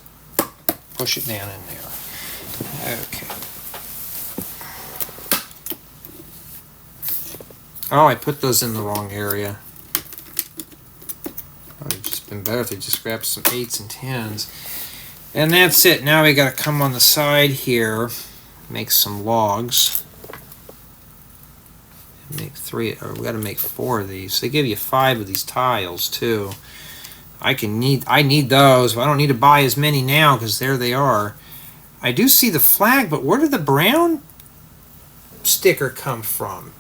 push it down in there. Okay. Oh, I put those in the wrong area. It would have just been better if they just grabbed some 8s and 10s. And that's it. Now we got to come on the side here, make some logs. Make 3, or we got to make 4 of these. They give you 5 of these tiles too. I need those, but I don't need to buy as many now because there they are. I do see the flag, but where did the brown sticker come from?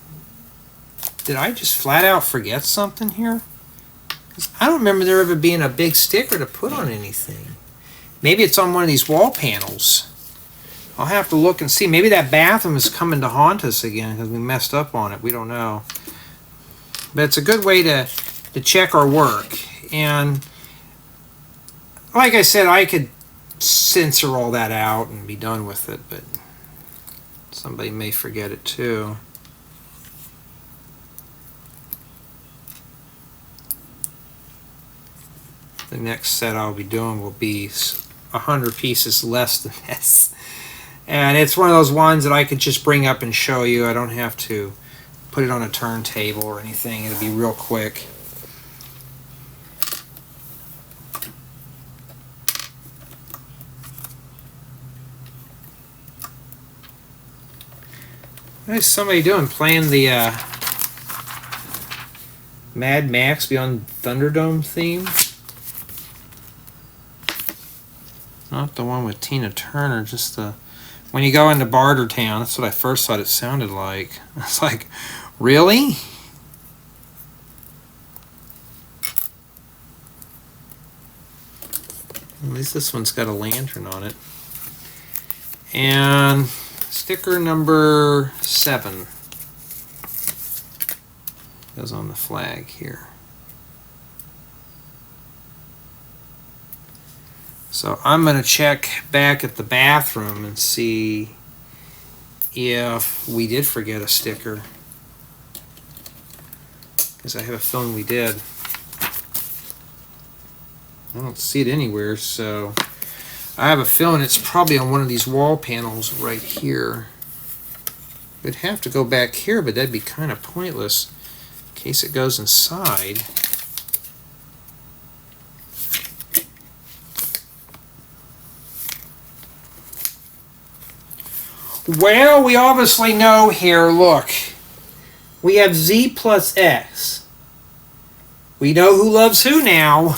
Did I just flat out forget something here? 'Cause I don't remember there ever being a big sticker to put on anything. Maybe it's on one of these wall panels. I'll have to look and see. Maybe that bathroom is coming to haunt us again because we messed up on it. We don't know. But it's a good way to check our work. And like I said, I could censor all that out and be done with it, but somebody may forget it too. The next set I'll be doing will be 100 pieces less than this. And it's one of those ones that I could just bring up and show you. I don't have to put it on a turntable or anything. It'll be real quick. What's somebody doing? Playing the Mad Max Beyond Thunderdome theme? Not the one with Tina Turner, just the... When you go into Bartertown, that's what I first thought it sounded like. It's like, really? At least this one's got a lantern on it. And sticker number 7 goes on the flag here. So I'm going to check back at the bathroom and see if we did forget a sticker, because I have a feeling we did. I don't see it anywhere, so I have a feeling it's probably on one of these wall panels right here. We'd have to go back here, but that'd be kind of pointless in case it goes inside. Well, we obviously know here, look, we have Z plus X. We know who loves who now.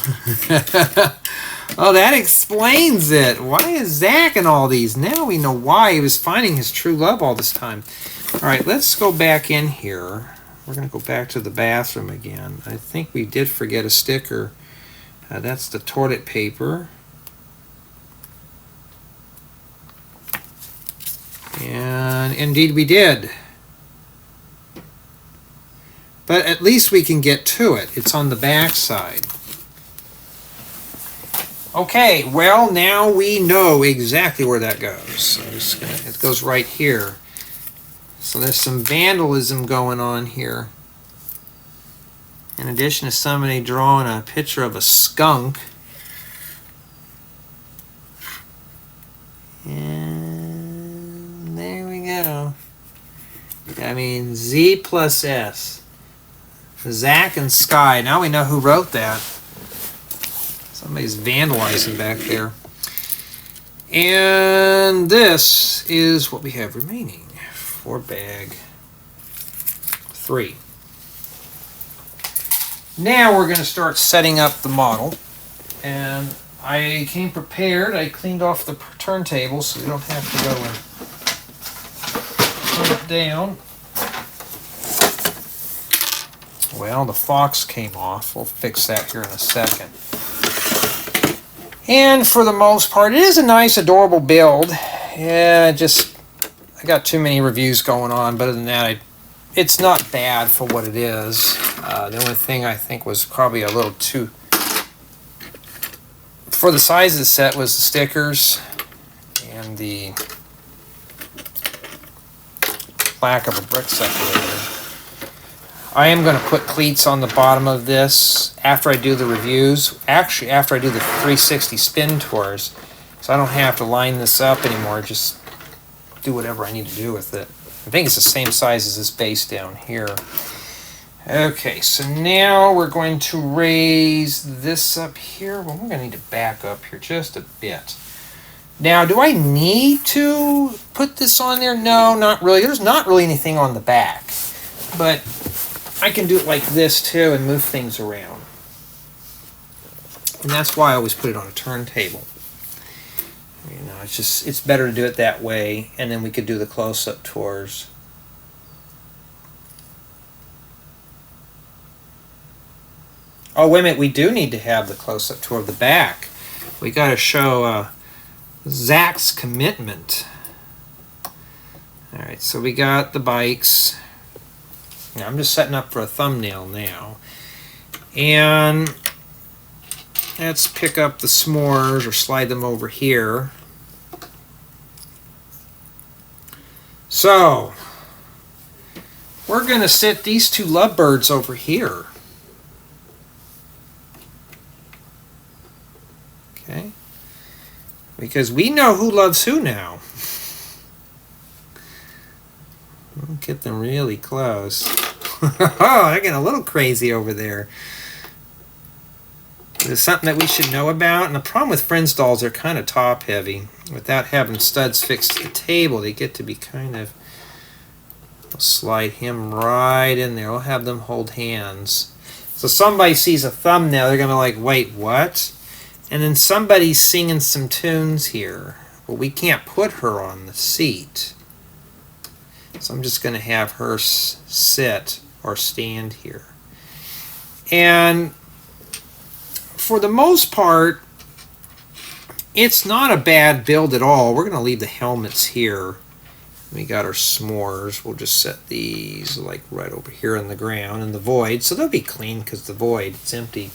Oh, that explains it. Why is Zach in all these? Now we know why he was finding his true love all this time. All right, let's go back in here. We're going to go back to the bathroom again. I think we did forget a sticker. That's the toilet paper. And indeed we did. But at least we can get to it. It's on the back side. Okay, well, now we know exactly where that goes. So it goes right here. So there's some vandalism going on here. In addition to somebody drawing a picture of a skunk. And there we go. I mean, Z plus S. Zach and Sky. Now we know who wrote that. Somebody's vandalizing back there. And this is what we have remaining for bag 3. Now we're going to start setting up the model. And I came prepared. I cleaned off the turntable so we don't have to go and turn it down. Well, the fox came off. We'll fix that here in a second. And for the most part, it is a nice, adorable build. Yeah, I got too many reviews going on, but other than that, it's not bad for what it is. The only thing I think was probably a little too... For the size of the set was the stickers and the lack of a brick separator. I am going to put cleats on the bottom of this after I do the reviews. Actually, after I do the 360 spin tours. So I don't have to line this up anymore. Just do whatever I need to do with it. I think it's the same size as this base down here. Okay, so now we're going to raise this up here. Well, we're going to need to back up here just a bit. Now, do I need to put this on there? No, not really. There's not really anything on the back. But I can do it like this too and move things around. And that's why I always put it on a turntable. You know, it's better to do it that way, and then we could do the close-up tours. Oh, wait a minute, we do need to have the close-up tour of the back. We got to show Zach's commitment. All right, so we got the bikes. Now, I'm just setting up for a thumbnail now. And let's pick up the s'mores or slide them over here. So, we're going to sit these two lovebirds over here. Okay? Because we know who loves who now. We'll get them really close. Oh, they're getting a little crazy over there. There's something that we should know about. And the problem with Friends dolls, they're kind of top heavy. Without having studs fixed to the table, they get to be kind of... We'll slide him right in there. We'll have them hold hands. So somebody sees a thumbnail, they're going to be like, wait, what? And then somebody's singing some tunes here. Well, we can't put her on the seat. So I'm just going to have her sit or stand here. And for the most part, it's not a bad build at all. We're going to leave the helmets here. We got our s'mores. We'll just set these like right over here in the ground in the void. So they'll be clean because the void, it's empty.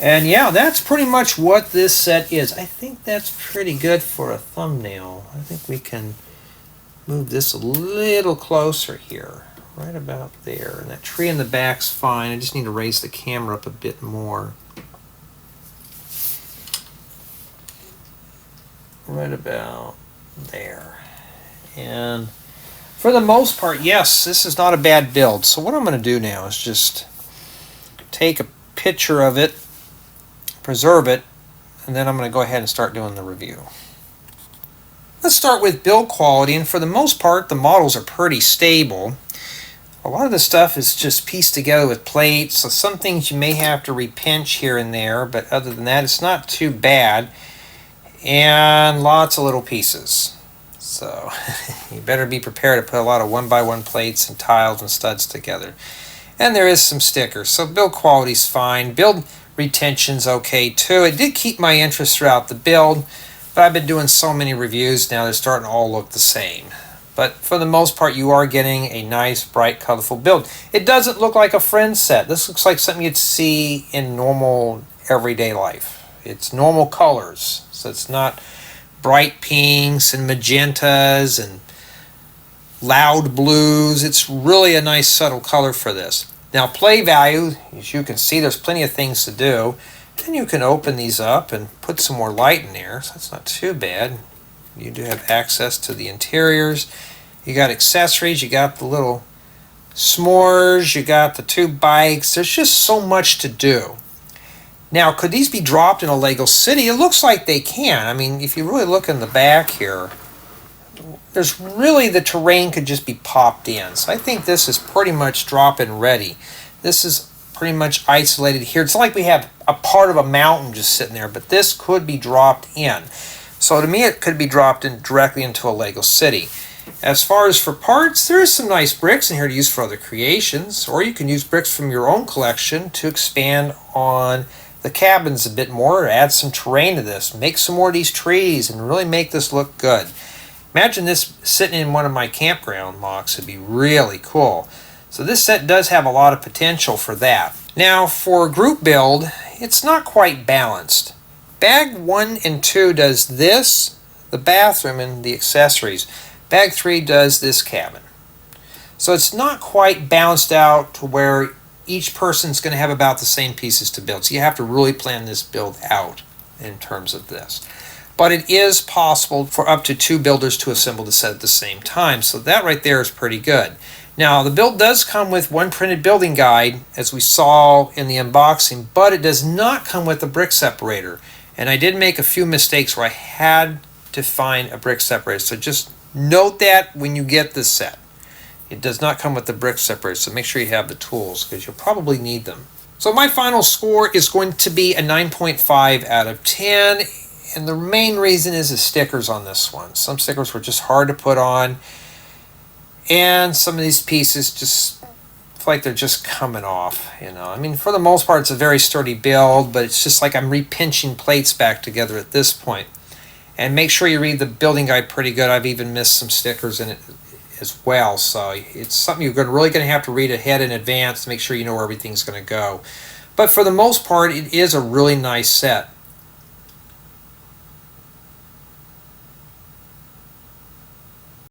And yeah, that's pretty much what this set is. I think that's pretty good for a thumbnail. I think we can move this a little closer here, right about there. And that tree in the back's fine. I just need to raise the camera up a bit more. Right about there. And for the most part, yes, this is not a bad build. So what I'm going to do now is just take a picture of it, preserve it, and then I'm going to go ahead and start doing the review. Let's start with build quality, and for the most part the models are pretty stable. A lot of the stuff is just pieced together with plates, so some things you may have to repinch here and there, but other than that it's not too bad. And lots of little pieces. So you better be prepared to put a lot of 1x1 plates and tiles and studs together. And there is some stickers, so build quality's fine. Build retention's okay too. It did keep my interest throughout the build, but I've been doing so many reviews now they're starting to all look the same. But for the most part you are getting a nice, bright, colorful build. It doesn't look like a Friends set. This looks like something you'd see in normal everyday life. It's normal colors, so it's not bright pinks and magentas and loud blues. It's really a nice subtle color for this. Now play value, as you can see, there's plenty of things to do. And you can open these up and put some more light in there, so that's not too bad. You do have access to the interiors. You got accessories, you got the little s'mores, you got the 2 bikes. There's just so much to do. Now, could these be dropped in a Lego city? It looks like they can. I mean, if you really look in the back here, there's really, the terrain could just be popped in. So I think this is pretty much drop-in ready. This is pretty much isolated here. It's like we have a part of a mountain just sitting there, but this could be dropped in. So to me, it could be dropped in directly into a Lego city. As far as for parts, there is some nice bricks in here to use for other creations, or you can use bricks from your own collection to expand on the cabins a bit more, or add some terrain to this, make some more of these trees, and really make this look good. Imagine this sitting in one of my campground mocks. It'd be really cool. So this set does have a lot of potential for that. Now for group build, it's not quite balanced. Bag 1 and 2 does this, the bathroom and the accessories. Bag 3 does this cabin. So it's not quite balanced out to where each person's going to have about the same pieces to build. So you have to really plan this build out in terms of this. But it is possible for up to 2 builders to assemble the set at the same time. So that right there is pretty good. Now the build does come with one printed building guide, as we saw in the unboxing, but it does not come with a brick separator. And I did make a few mistakes where I had to find a brick separator. So just note that when you get this set. It does not come with the brick separator, so make sure you have the tools because you'll probably need them. So my final score is going to be a 9.5 out of 10, and the main reason is the stickers on this one. Some stickers were just hard to put on, and some of these pieces just feel like they're just coming off, you know. I mean, for the most part, it's a very sturdy build, but it's just like I'm repinching plates back together at this point. And make sure you read the building guide pretty good. I've even missed some stickers in it as well, so it's something you're really going to have to read ahead in advance to make sure you know where everything's going to go. But for the most part, it is a really nice set.